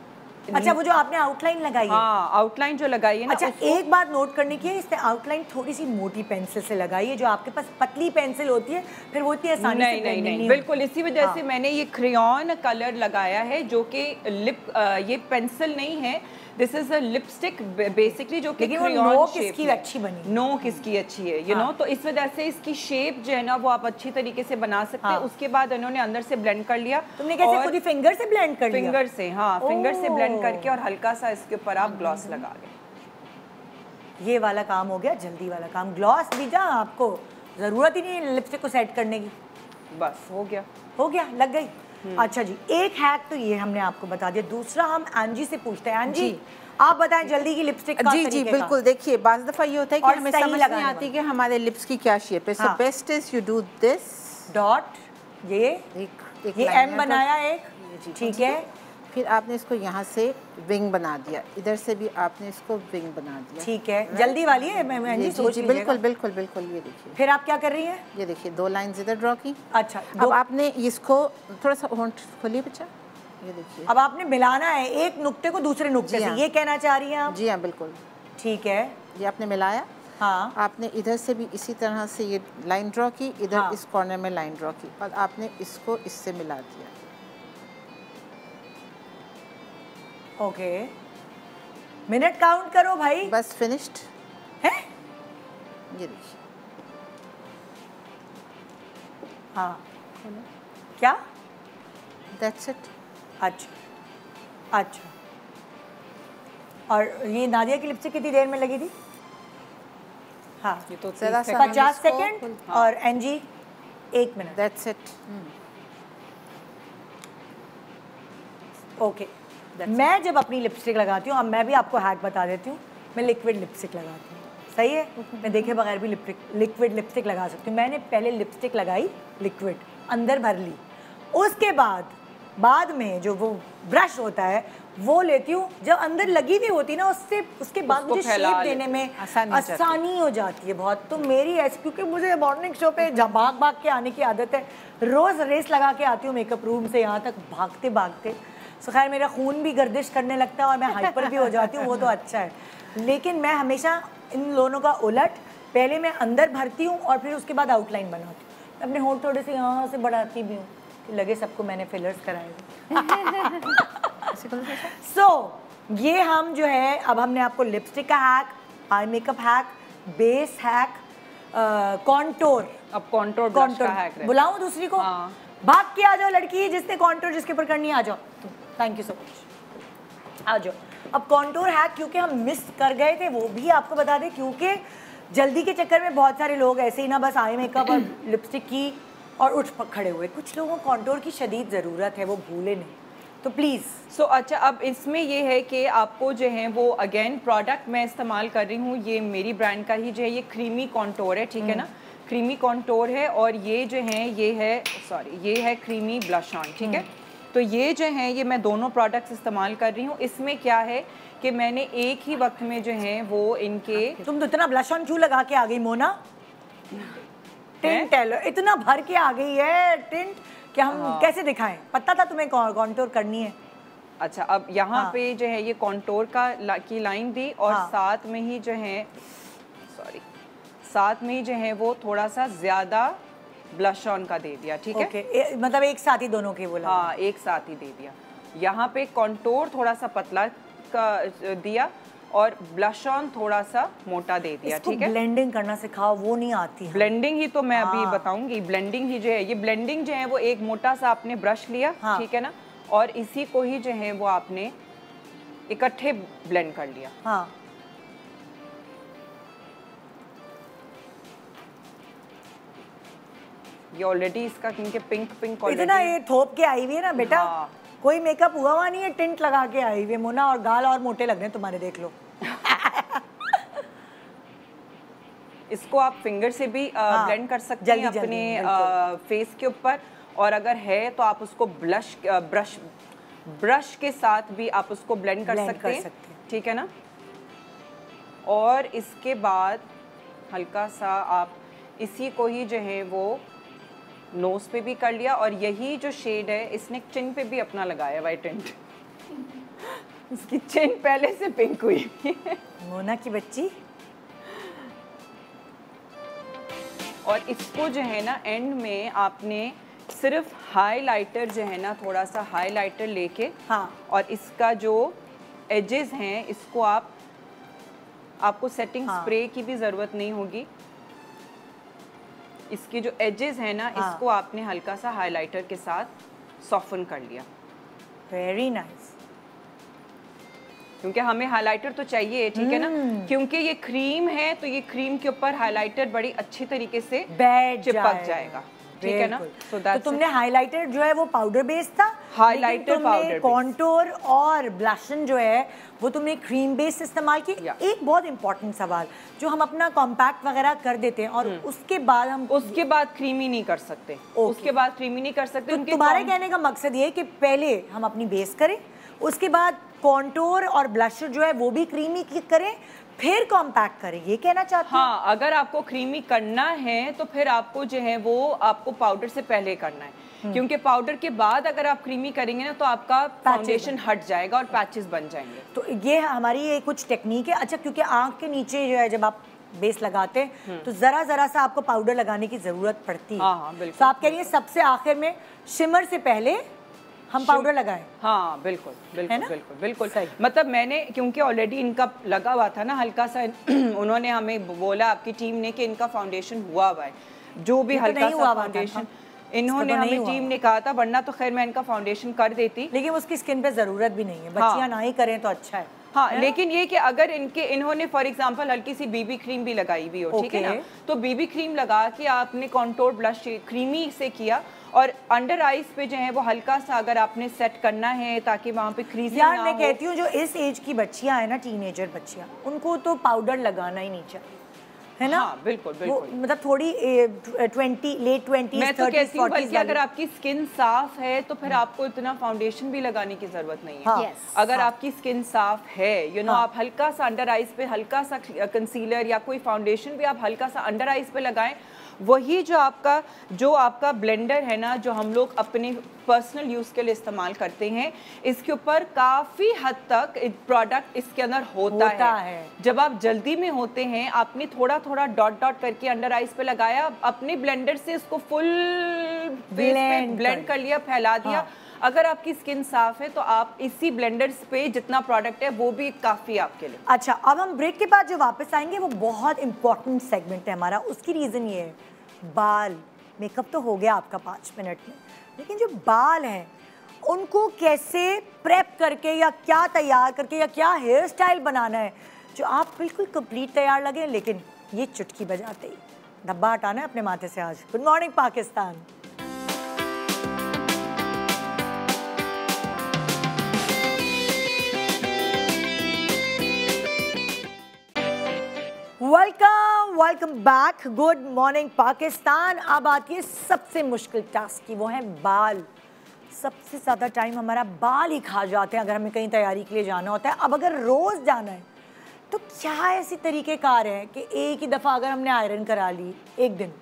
अच्छा, वो जो आपने आउटलाइन लगाई है। हाँ, आउटलाइन जो लगाई है ना। अच्छा, एक बात नोट करने की है, इसने आउटलाइन थोड़ी सी मोटी पेंसिल से लगाई है। जो आपके पास पतली पेंसिल होती है फिर वो इतनी आसानी से नहीं, नहीं बिल्कुल इसी वजह से मैंने ये क्रेयॉन कलर लगाया है, जो कि लिप ये पेंसिल नहीं है, this is a lipstick basically, जो कि नोक इसकी अच्छी बनी, नोक इसकी अच्छी है, यू नो। तो इस वजह से इसकी शेप जो है ना वो आप अच्छी तरीके से बना सकते हैं। उसके बाद इन्होंने अंदर से ब्लेंड कर लिया। तुमने कैसे खुद ही फिंगर से ब्लेंड कर लिया? फिंगर से, हाँ, फिंगर से ब्लेंड करके और हल्का सा इसके ऊपर आप ग्लॉस लगा लें। ये वाला काम हो गया, जल्दी वाला काम। ग्लॉस भी जा, आपको जरूरत ही नहीं लिपस्टिक को सेट करने की, बस हो गया, लग गई। अच्छा जी, एक हैक तो ये हमने आपको बता दिया। दूसरा हम एंजी से पूछते हैं। एंजी आप बताएं जल्दी की लिपस्टिक का जी बिल्कुल। देखिए बाज़ दफ़ा ये होता है कि हमें समझ नहीं आती कि हमारे लिप्स की क्या शेप है। So best is you do this dot, ये एम बनाया एक, ठीक है। फिर आपने इसको यहाँ से विंग बना दिया, इधर से भी आपने इसको विंग बना दिया। ठीक है, जल्दी वाली है, मैं जी सोच बिल्कुल बिल्कुल बिल्कुल। ये देखिए, फिर आप क्या कर रही हैं? ये देखिए 2 लाइंस इधर ड्रॉ की। अच्छा, अब आपने इसको थोड़ा सा होंठ खोलिए बच्चा, ये देखिए। अब आपने मिलाना है एक नुक्ते को दूसरे नुक्ते से, ये कहना चाह रही हैं आप? जी हाँ बिल्कुल। ठीक है, ये आपने मिलाया। हाँ, आपने इधर से भी इसी तरह से ये लाइन ड्रॉ की, इधर हाँ, इस कॉर्नर में लाइन ड्रॉ की और आपने इसको इससे मिला दिया। ओके, मिनट काउंट करो भाई। बस फिनिश्ड है। ये देखिए, हाँ, क्या? That's it. अच्छा अच्छा। और ये नादिया की लिपस्टिक कितनी देर में लगी थी? हाँ, ये तो 50 सेकेंड। और एनजी 1 मिनट। That's it. ओके, मैं जब अपनी लिपस्टिक लगाती हूँ, अब मैं भी आपको हैक बता देती हूँ, मैं लिक्विड लिपस्टिक लगाती हूँ। सही है, मैं देखे बगैर भी लिक्विड लिपस्टिक लगा सकती हूँ। मैंने पहले लिपस्टिक लगाई लिक्विड, अंदर भर ली, उसके बाद में जो वो ब्रश होता है वो लेती हूँ, जब अंदर लगी हुई होती है ना उसके बाद मुझे शेप देने में आसानी हो जाती है बहुत। तो मेरी ऐसी, क्योंकि मुझे मॉर्निंग शो पे भाग के आने की आदत है, रोज़ रेस लगा के आती हूँ मेकअप रूम से यहाँ तक भागते भागते। सो खैर मेरा खून भी गर्दिश करने लगता है और मैं हाइपर भी हो जाती हूँ, वो तो अच्छा है। लेकिन मैं हमेशा इन दोनों का उलट, पहले मैं अंदर भरती हूँ और फिर उसके बाद आउटलाइन बनाती हूँ। अपने होंठ थोड़े से यहाँ से बढ़ाती भी हूँ कि लगे सबको मैंने फिलर्स कराए। सो ये हम जो है, अब हमने आपको लिपस्टिक का hack, eye makeup hack, base hack, contour, अब कॉन्टोर का हैक बुलाऊं दूसरी को? हाँ। भाग के आ जाओ लड़की, जिसने कॉन्टोर जिसके ऊपर करनी, आ जाओ। थैंक यू सो मच, आ जाओ। अब कॉन्टोर हैक क्योंकि हम मिस कर गए थे वो भी आपको बता दें, क्योंकि जल्दी के चक्कर में बहुत सारे लोग ऐसे ही ना बस आई मेकअप और लिपस्टिक की और उठ खड़े हुए। कुछ लोगों को कॉन्टोर की शदीद ज़रूरत है, वो भूले नहीं, तो प्लीज़। सो अच्छा, अब इसमें ये है कि आपको जो है वो अगेन प्रोडक्ट मैं इस्तेमाल कर रही हूँ, ये मेरी ब्रांड का ही जो है, ये क्रीमी कॉन्टोर है, ठीक है ना, क्रीमी कॉन्टोर है। और ये जो है ये है क्रीमी ब्लश ऑन, ठीक है। तो ये जो है, ये मैं दोनों प्रोडक्ट्स इस्तेमाल कर रही हूँ। इसमें क्या है कि मैंने एक ही वक्त में जो है वो इनके, तुम तो इतना ब्लश ऑन क्यों लगा के आ गई मोना? टिंट इतना भर के आ गई है टिंट कि हम कैसे दिखाएं? पता था तुम्हें कॉन्टोर करनी है। अच्छा, अब यहाँ पे जो है ये कॉन्टोर की लाइन दी और साथ में ही जो है साथ में ही जो है वो थोड़ा सा ज्यादा ब्लश ऑन का दे दिया, ठीक है। मतलब एक साथ ही दोनों के बोला? हाँ, एक साथ ही दे दिया। यहाँ पे कॉन्टोर थोड़ा सा पतला का दिया और ब्लश ऑन थोड़ा सा मोटा दे दिया, ठीक है। ब्लेंडिंग करना सिखाओ, वो नहीं आती है। ब्लेंडिंग ही तो मैं अभी बताऊंगी। ब्लेंडिंग ही जो है, ये ब्लेंडिंग जो है वो एक मोटा सा आपने ब्रश लिया, ठीक है ना, और इसी को ही जो है वो आपने इकट्ठे ब्लेंड कर लिया। हाँ, ये ऑलरेडी इसका क्योंकि पिंक इतना ये थोप के आई हुई है ना बेटा। हाँ। कोई मेकअप हुआ नहीं है, टिंट लगा के आई हुई है मोना, और गाल और मोटे लग रहे हैं तुम्हारे, देख लो। इसको आप फिंगर से भी ब्लेंड कर सकते हैं अपने फेस के ऊपर, और अगर है तो आप उसको ब्रश के साथ भी आप उसको ब्लेंड कर सकते हैं, ठीक है ना। और इसके बाद हल्का सा आप इसी को ही जो है वो नोज पे भी कर लिया, और यही जो शेड है इसने चिन पे भी अपना लगाया वाइट टिंट। इसकी चिन पहले से पिंक हुई। मोना की बच्ची। और इसको जो है ना एंड में आपने सिर्फ हाइलाइटर जो है ना, थोड़ा सा हाइलाइटर लेके, और इसका जो एजेस हैं इसको आपको सेटिंग स्प्रे की भी ज़रूरत नहीं होगी। इसके जो एजेस हैं ना, इसको आपने हल्का सा हाइलाइटर के साथ सॉफ्टन कर लिया। Very nice. क्योंकि हमें हाइलाइटर तो चाहिए, ठीक है ना, क्योंकि ये क्रीम है तो ये क्रीम के ऊपर हाइलाइटर बड़ी अच्छी तरीके से चिपक जाएगा, ठीक है ना। तो तुमने हाइलाइटर जो है वो पाउडर बेस था, हाइलाइटर पाउडर, कॉन्टोर और ब्लशन जो है वो तुमने क्रीम बेस इस्तेमाल की। एक बहुत इंपॉर्टेंट सवाल, जो हम अपना कॉम्पैक्ट वगैरह कर देते हैं और उसके बाद क्रीमी नहीं कर सकते, उसके बाद क्रीमी नहीं कर सकते। तो तुम्हारे कहने का मकसद ये है कि पहले हम अपनी बेस करें, उसके बाद कॉन्टोर और ब्लशर जो है वो भी क्रीमी करें, फिर कॉम्पैक्ट करें, ये कहना चाहते हैं? हाँ, अगर आपको क्रीमी करना है तो फिर आपको जो है वो आपको पाउडर से पहले करना है, क्योंकि पाउडर के बाद अगर आप क्रीमी करेंगे ना तो आपका फाउंडेशन हट जाएगा और पैचेस बन जाएंगे। तो ये हमारी ये कुछ टेक्निक है। अच्छा, क्योंकि आंख के नीचे जो है जब आप बेस लगाते हैं तो जरा सा आपको पाउडर लगाने की जरूरत पड़ती है। हाँ, बिल्कुल। तो आप कह रही हैं सबसे आखिर में शिमर से पहले हम पाउडर लगाएं? हाँ, बिल्कुल बिल्कुल बिल्कुल बिल्कुल सही। मतलब मैंने क्योंकि ऑलरेडी इनका लगा हुआ था ना हल्का सा, उन्होंने हमें बोला आपकी टीम ने कि इनका फाउंडेशन हुआ हुआ है, जो भी हल्का सा फाउंडेशन इन्होंने हमें टीम ने कहा था, वरना तो खैर मैं इनका फाउंडेशन कर देती, लेकिन उसकी स्किन पे जरूरत भी नहीं है। बच्चियां ना ही करें तो अच्छा है। हाँ, लेकिन ये कि अगर इन्होंने फॉर एग्जांपल हल्की सी बीबी क्रीम भी लगाई हुई हो, ठीक है ना, तो बीबी क्रीम लगा के आपने कॉन्टोर ब्लश क्रीमी से किया और अंडर आईज पे जो है वो हल्का सा अगर आपने सेट करना है ताकि वहाँ पे क्रीजिंग यार मैं कहती हूँ जो इस एज की बच्चियाँ हैं ना, टीनेजर बच्चियाँ, उनको तो पाउडर लगाना ही नहीं चाहिए, है ना? हाँ, बिल्कुल बिल्कुल। मतलब थोड़ी 20 लेट 20s मैं तो कहती हूँ बल्कि अगर आपकी स्किन साफ है तो फिर आपको इतना फाउंडेशन भी लगाने की जरूरत नहीं है। हाँ, अगर आपकी स्किन साफ है, यू नो, आप हल्का सा अंडर आईज पे हल्का सा कंसीलर या कोई फाउंडेशन भी आप हल्का सा अंडर आईज पे लगाएं, वही जो आपका ब्लेंडर है ना, जो हम लोग अपने पर्सनल यूज़ के लिए इस्तेमाल करते हैं, इसके ऊपर काफ़ी हद तक प्रोडक्ट इसके अंदर होता है। जब आप जल्दी में होते हैं, आपने थोड़ा थोड़ा डॉट करके अंडर आइज पे लगाया, अपने ब्लेंडर से इसको फुल ब्लेंड कर लिया, फैला दिया। अगर आपकी स्किन साफ है तो आप इसी ब्लेंडर पे जितना प्रोडक्ट है वो भी काफ़ी आपके लिए। अच्छा, अब हम ब्रेक के बाद जो वापस आएंगे वो बहुत इंपॉर्टेंट सेगमेंट है हमारा। उसकी रीज़न ये है, बाल मेकअप तो हो गया आपका 5 मिनट में, लेकिन जो बाल हैं उनको कैसे प्रेप करके या क्या तैयार करके या क्या हेयर स्टाइल बनाना है जो आप बिल्कुल कंप्लीट तैयार लगे, लेकिन ये चुटकी बजाते ही डब्बा हटाना है अपने माथे से आज। Good morning Pakistan. Welcome back. Good morning Pakistan. अब आती है सबसे मुश्किल टास्क की, वो है बाल। सबसे ज़्यादा टाइम हमारा बाल ही खा जाते हैं अगर हमें कहीं तैयारी के लिए जाना होता है। अब अगर रोज़ जाना है तो क्या ऐसी तरीक़ेकार है कि एक ही दफ़ा अगर हमने आयरन करा ली एक दिन,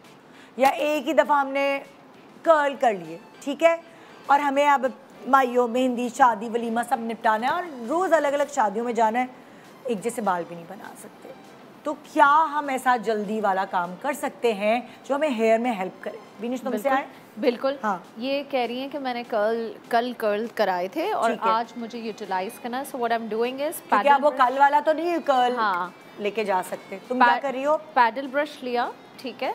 या एक ही दफ़ा हमने कर्ल कर लिए, ठीक है, और हमें अब माइयों, मेहंदी, शादी, वलीमा सब निपटाना है और रोज़ अलग अलग शादियों में जाना है, एक जैसे बाल भी नहीं बना सकते, तो क्या हम ऐसा जल्दी वाला काम कर सकते हैं जो हमें हेयर में हेल्प करे? विनीश तुमसे आए? बिल्कुल। हाँ, ये कह रही हैं कि मैंने कल कर्ल कराए थे और आज मुझे यूटिलाइज करना है। So what I am doing is, क्या वो कल वाला तो नहीं कर्ल लेके जा सकते, तुम क्या कर रही हो? पैडल ब्रश लिया, ठीक है,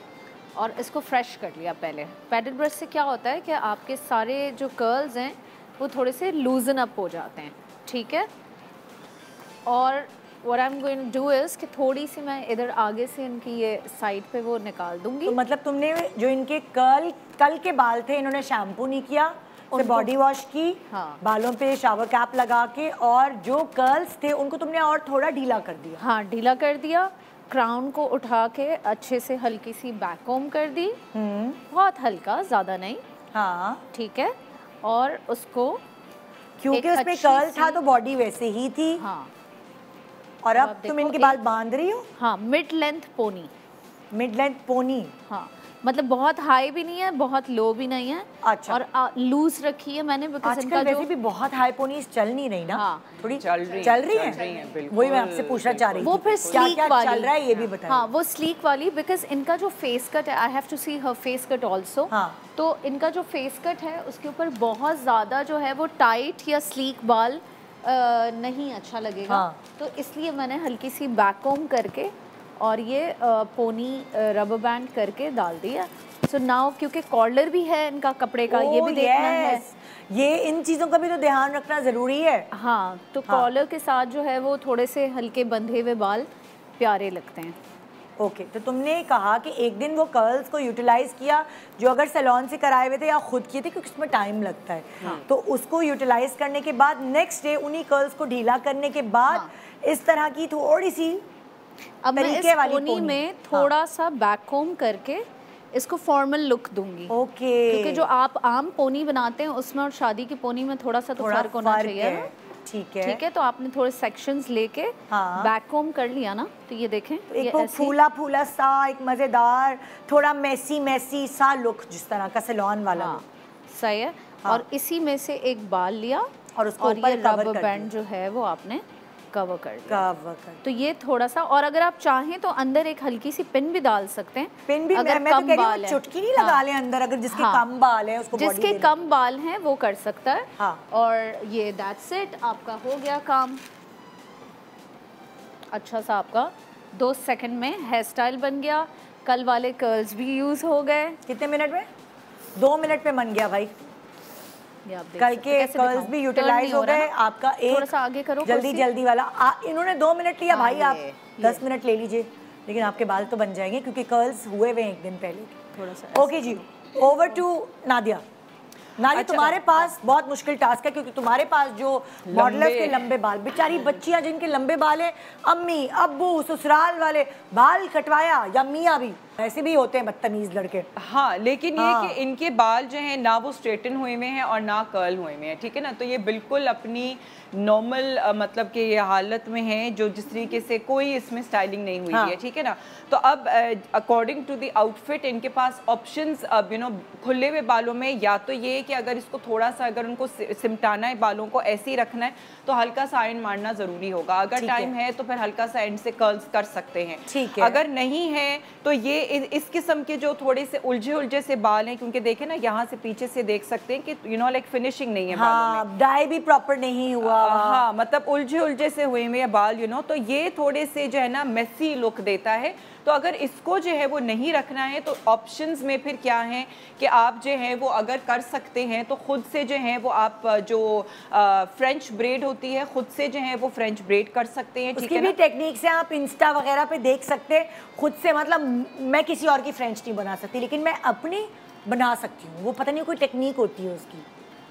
और इसको फ्रेश कर लिया पहले। पैडल ब्रश से क्या होता है कि आपके सारे जो कर्ल्स हैं वो थोड़े से लूजन अप हो जाते हैं, ठीक है। और what I'm going to do is कि थोड़ी सी मैं इधर आगे से इनकी ये साइड पे वो निकाल दूंगी। तो मतलब तुमने जो इनके कल के बाल थे, इन्होंने शैम्पू नहीं किया, उसे बॉडी वॉश की, बालों पे शावर कैप लगा के, और जो कर्ल्स थे उनको तुमने और थोड़ा ढीला कर दिया। हाँ, ढीला कर दिया। क्राउन को उठा के अच्छे से हल्की सी बैक कोम कर दी, बहुत हल्का, ज़्यादा नहीं। हाँ, ठीक है। और उसको क्योंकि उसमें कर्ल था तो बॉडी वैसे ही थी। हाँ। और अब तुम इनके बाल बांध रही हो? हाँ, mid length pony. Mid length pony, हाँ, मतलब बहुत हाई भी नहीं है, बहुत लो भी नहीं है। अच्छा। और लूज रखी है मैंने, बिकॉज़ इनका वैसे भी बहुत हाई पोनीज चल नहीं रही ना। हाँ, थोड़ी चल रही है। वही मैं आपसे पूछना चाह रही थी, वो फिर स्लीक वाली चल रहा है ये भी बताएं। हाँ, वो स्लीक वाली, बिकॉज इनका जो फेस कट है, I have to see her face cut also. तो इनका जो फेस कट है उसके ऊपर बहुत ज़्यादा जो है वो टाइट या स्लीक बाल नहीं अच्छा लगेगा। तो इसलिए मैंने हल्की सी बैक कोम करके और ये पोनी रबर बैंड करके डाल दिया। सो नाउ क्योंकि कॉलर भी है इनका कपड़े का, ये भी देखना है, ये इन चीज़ों का भी तो ध्यान रखना ज़रूरी है। हाँ, तो कॉलर के साथ जो है वो थोड़े से हल्के बंधे हुए बाल प्यारे लगते हैं। ओके, तो तुमने कहा कि एक दिन वो कर्ल्स को यूटिलाइज किया जो अगर सैलून से कराए हुए थे या खुद किए थे, क्योंकि उसमें टाइम लगता है। तो उसको यूटिलाइज करने के बाद नेक्स्ट डे उन्हीं कर्ल्स को ढीला करने के बाद इस तरह की थोड़ी सी अब मैं इस पोनी में थोड़ा सा बैक कोम करके इसको फॉर्मल लुक दूंगी। ओके, क्योंकि जो आप आम पोनी बनाते हैं उसमें और शादी की पोनी में थोड़ा सा तो फर्क होना चाहिए ना। ठीक है। ठीक है, तो आपने थोड़े सेक्शंस लेके बैक कॉम कर लिया ना, तो ये देखें एक ये फूला फूला सा, एक मजेदार, थोड़ा मेसी सा लुक, जिस तरह का सैलून वाला। हाँ, सही है। और इसी में से एक बाल लिया और उसको ऊपर रबर बैंड जो है वो आपने कवर कर दिया। तो ये थोड़ा सा, और अगर आप चाहें तो अंदर एक हल्की सी पिन भी डाल सकते हैं। पिन भी अगर मैं तो कह रही हूं चुटकी नहीं लगा लें अंदर, अगर जिसके कम बाल है उसको, जिसके कम बाल हैं वो कर सकता है। और ये दैट्स इट, आपका हो गया काम। अच्छा सा आपका 2 सेकंड में हेयर स्टाइल बन गया। कल वाले कर्ल्स भी यूज हो गए। कितने मिनट में? 2 मिनट में बन गया भाई। कल के कर्ल्स भी यूटिलाइज हो गए। आपका एक थोड़ा सा आगे करो, जल्दी वाला इन्होंने 2 मिनट लिया भाई, आप 10 मिनट ले लीजिए, लेकिन आपके बाल तो बन जाएंगे क्योंकि कर्ल्स हुए हुए एक दिन पहले। थोड़ा सा ओके जी, ओवर टू नादिया। नादिया, तुम्हारे पास बहुत मुश्किल टास्क है क्योंकि तुम्हारे पास जो मॉडलर्स के लंबे बाल, बेचारी बच्चियां जिनके लंबे बाल है, अम्मी अब्बू ससुराल वाले बाल कटवाया, या मियाँ भी ऐसे भी होते हैं बदतमीज लड़के। हाँ, लेकिन ये कि इनके बाल जो हैं ना वो स्ट्रेटन हुए में हैं और ना कर्ल हुए में हैं, ठीक है ना। तो ये बिल्कुल अपनी नॉर्मल मतलब कि ये हालत में है, जो जिस तरीके से कोई इसमें स्टाइलिंग नहीं हुई है, ठीक है ना। तो अब अकॉर्डिंग टू द आउटफिट इनके पास ऑप्शंस अब खुले हुए बालों में, या तो ये कि अगर इसको थोड़ा सा अगर उनको सिमटाना है, बालों को ऐसे ही रखना है, तो हल्का सा आयरन मारना जरूरी होगा। अगर टाइम है तो फिर हल्का सा एंड से कर्ल्स कर सकते हैं, ठीक है। अगर नहीं है तो ये इस किस्म के जो थोड़े से उलझे से बाल हैं, क्योंकि देखें ना यहाँ से पीछे से देख सकते हैं कि लाइक फिनिशिंग नहीं है बालों में, डाई भी प्रॉपर नहीं हुआ। हाँ, मतलब उलझे से हुए हुए बाल तो ये थोड़े से जो है ना मेसी लुक देता है। तो अगर इसको जो है वो नहीं रखना है तो ऑप्शंस में फिर क्या है कि आप जो है वो अगर कर सकते हैं तो खुद से जो है वो आप जो फ्रेंच ब्रेड होती है, खुद से जो है वो फ्रेंच ब्रेड कर सकते हैं। उसकी भी टेक्निक से आप इंस्टा वगैरह पे देख सकते हैं खुद से। मतलब मैं किसी और की फ्रेंच नहीं बना सकती, लेकिन मैं अपनी बना सकती हूँ। वो पता नहीं कोई टेक्निक होती है उसकी।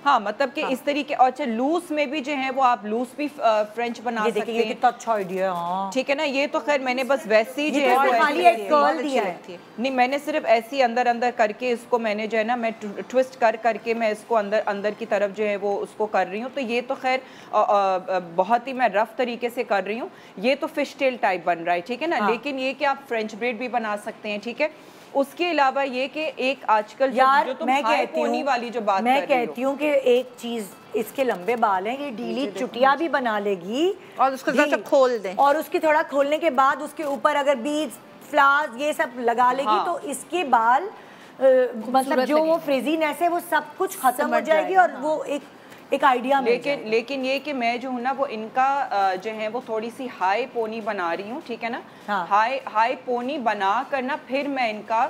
हाँ, मतलब कि इस तरीके, और अच्छा लूज में भी जो है वो आप लूज भी फ्रेंच बना सकते हैं। कितना अच्छा आइडिया है। ठीक है ना। ये तो खैर मैंने बस वैसे ही जो है वो खाली एक कर्ल दिया है, नहीं मैंने सिर्फ ऐसे ही अंदर करके इसको मैंने जो है ना मैं ट्विस्ट करके मैं इसको अंदर की तरफ जो है वो उसको कर रही हूँ। तो ये तो खैर बहुत ही मैं रफ तरीके से कर रही हूँ। ये तो फिश टेल टाइप बन रहा है, ठीक है ना। लेकिन ये कि आप फ्रेंच ब्रेड भी बना सकते हैं, ठीक है। उसके अलावा ये कि एक आजकल जो तुम हाई पोनी वाली जो बात मैं कहती हूँ कि एक चीज, इसके लंबे बाल हैं, ये ढीली चुटिया भी बना लेगी और उसको थोड़ा खोल दें, और उसके थोड़ा खोलने के बाद उसके ऊपर अगर बीड्स फ्लावर्स ये सब लगा लेगी, तो इसके बाल मतलब जो वो फ्रिजीनेस है वो सब कुछ खत्म हो जाएगी और वो एक आइडिया। लेकिन ये कि मैं जो हूँ ना वो इनका जो है वो थोड़ी सी हाई पोनी बना रही हूँ, ठीक है ना। हाई पोनी बना कर ना फिर मैं इनका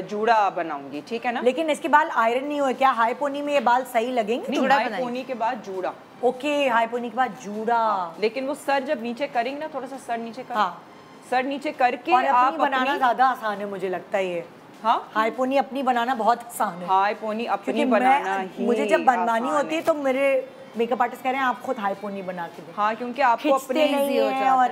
जूड़ा बनाऊंगी, ठीक है ना। लेकिन इसके बाल आयरन नहीं हुए क्या? हाई पोनी में ये बाल सही लगेंगे? हाई पोनी के बाद जूड़ा। ओके, हाई पोनी के बाद जूड़ा। लेकिन वो सर जब नीचे करेंगे ना, थोड़ा सा सर नीचे कर, सर नीचे करके आप बनाना ज्यादा आसान है मुझे लगता है ये। हाँ, हाई पोनी अपनी बनाना बहुत आसान है। हाई पोनी अपनी बनाना ही मुझे जब बनवानी होती है तो मेरे मेकअप आर्टिस्ट कह रहे हैं आप खुद हाई पोनी बना के दो। हाँ, क्योंकि आपको अपने नहीं है और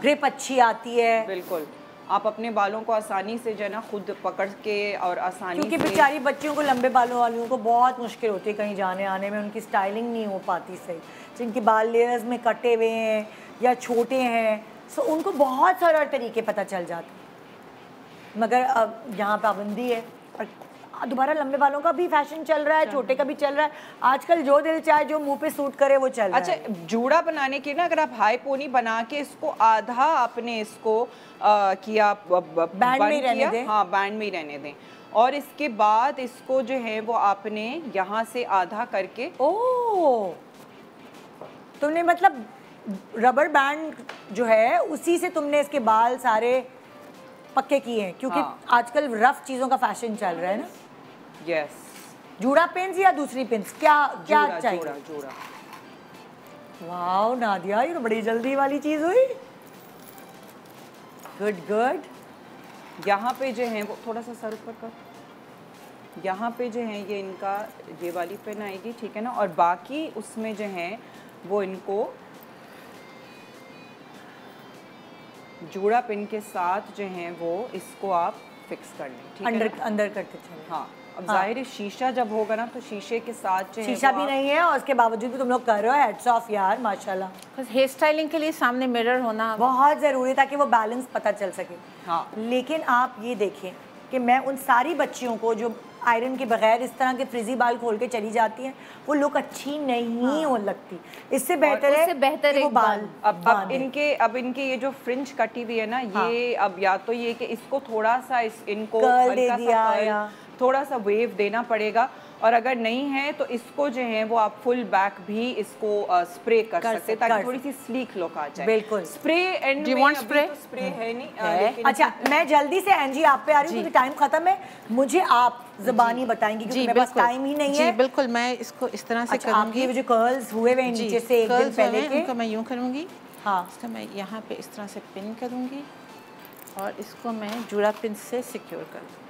ग्रिप अच्छी आती है। बिल्कुल, आप अपने बालों को आसानी से जो है ना खुद पकड़ के और आसानी, क्योंकि बेचारी बच्चियों को लंबे बालों वालों को बहुत मुश्किल होती है कहीं जाने आने में, उनकी स्टाइलिंग नहीं हो पाती सही, जिनके बाल लेयर्स में कटे हुए हैं या छोटे हैं, सो उनको बहुत सारे तरीके पता चल जाते। मगर अब यहाँ पाबंदी है और दोबारा लंबे बालों का भी फैशन चल रहा है, छोटे का भी चल रहा है आजकल, जो दिल चाहे जो मुंह पे सूट करे वो चल रहा है। अच्छा, जूड़ा बनाने के ना अगर आप हाई पोनी बना के इसको आधा आपने इसको किया बैंड में रहने दें। हाँ, बैंड में ही रहने दें और इसके बाद इसको जो है वो आपने यहाँ से आधा करके, ओह तुमने मतलब रबर बैंड जो है उसी से तुमने इसके बाल सारे पक्के किए हैं, क्योंकि आजकल रफ चीजों का फैशन चल रहा है ना। यस। जूड़ा पिन्स या दूसरी पिन्स, क्या चाहिए? जूड़ा। वाओ नादिया, ये तो बड़ी जल्दी वाली चीज हुई। गुड। यहाँ पे जो है वो थोड़ा सा सर ऊपर कर, यहाँ पे जो है ये इनका ये वाली पिन आएगी, ठीक है ना। और बाकी उसमें जो है वो इनको जूड़ा पिन के साथ जो है वो इसको आप फिक्स कर लें, ठीक है। अंदर करते चले। हाँ, अब जाहिर है शीशा जब होगा ना तो शीशे के साथ शीशा भी नहीं है और उसके बावजूद भी तुम लोग कर रहे हो, हेड्स ऑफ यार माशाल्लाह। हेयर स्टाइलिंग के लिए सामने मिरर होना बहुत ज़रूरी है ताकि वो बैलेंस पता चल सके। हाँ। लेकिन आप ये देखें कि मैं उन सारी बच्चियों को जो आयरन के बगैर इस तरह के फ्रिजी बाल खोल के चली जाती हैं, वो लुक अच्छी नहीं हो लगती। इससे बेहतर है वो बाल अब इनके ये जो फ्रिंज कटी हुई है ना, ये अब या तो ये कि इसको थोड़ा सा इनको हल्का सा थोड़ा सा वेव देना पड़ेगा, और अगर नहीं है तो इसको जो है वो आप फुल बैक भी इसको स्प्रे कर सकते हैं ताकि थोड़ी सी स्लीक लुक आ जाए। बिल्कुल। स्प्रे एंड में स्प्रे है नहीं। अच्छा मैं जल्दी से एंजी आप पे आ रही हूँ क्योंकि टाइम खत्म है, मुझे आप ज़बानी बताएंगी क्योंकि मेरे पास टाइम ही नहीं है। बिल्कुल, मैं इसको इस तरह से करूँगी। जो कर्ल्स हुए हुए नीचे से एक दिन पहले के, उनको मैं यूँ करूँगी। हाँ, इसको मैं यहाँ पे इस तरह से पिन करूँगी और इसको मैं जूड़ा पिन से सिक्योर करूँगी।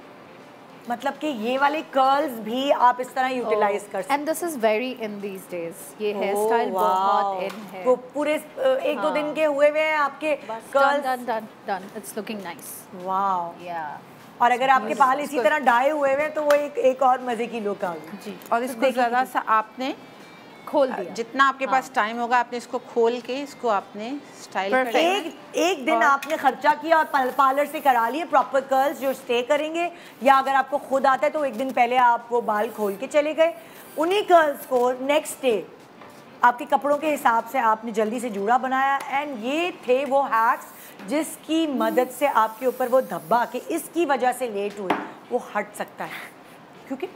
मतलब कि ये वाले कर्ल्स भी आप इस तरह यूटिलाइज कर सकते हैं। And this is very in these days. ये हेयर स्टाइल बहुत इन है। वो पूरे एक दो दिन के हुए हुए हैं आपके curls. Done it's looking nice. Wow. या और अगर आपके बाल इसी तरह डाई हुए हुए हैं तो वो एक और मजे की लुक आ गई जी। और इसको ज़रा सा आपने खोल दिया, जितना आपके पास टाइम होगा आपने इसको खोल के इसको आपने स्टाइल कर एक दिन आपने खर्चा किया और पार्लर से करा लिए प्रॉपर कर्ल्स जो स्टे करेंगे, या अगर आपको खुद आता है तो एक दिन पहले आप वो बाल खोल के चले गए, उन्हीं कर्ल्स को नेक्स्ट डे आपके कपड़ों के हिसाब से आपने जल्दी से जूड़ा बनाया। एंड ये थे वो हैक्स जिसकी मदद से आपके ऊपर वो धब्बा कि इसकी वजह से लेट हुई वो हट सकता है, क्योंकि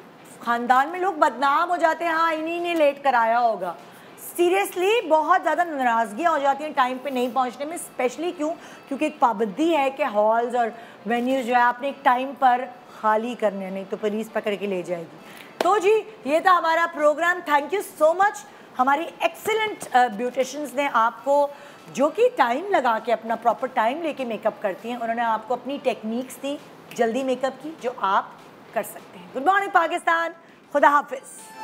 खानदान में लोग बदनाम हो जाते हैं, हाँ इन्हीं ने लेट कराया होगा। सीरियसली बहुत ज़्यादा नाराज़गियाँ हो जाती हैं टाइम पे नहीं पहुंचने में, स्पेशली क्योंकि एक पाबंदी है कि हॉल्स और वेन्यूज़ जो है आपने एक टाइम पर खाली करने, नहीं तो पुलिस पकड़ के ले जाएगी। तो जी ये था हमारा programme. Thank you so much हमारी एक्सीलेंट ब्यूटिशियंस ने आपको, जो कि टाइम लगा के अपना प्रॉपर टाइम लेके मेकअप करती हैं, उन्होंने आपको अपनी टेक्निक्स दी जल्दी मेकअप की जो आप कर सकते हैं। गुड मॉर्निंग पाकिस्तान, खुदा हाफिज़।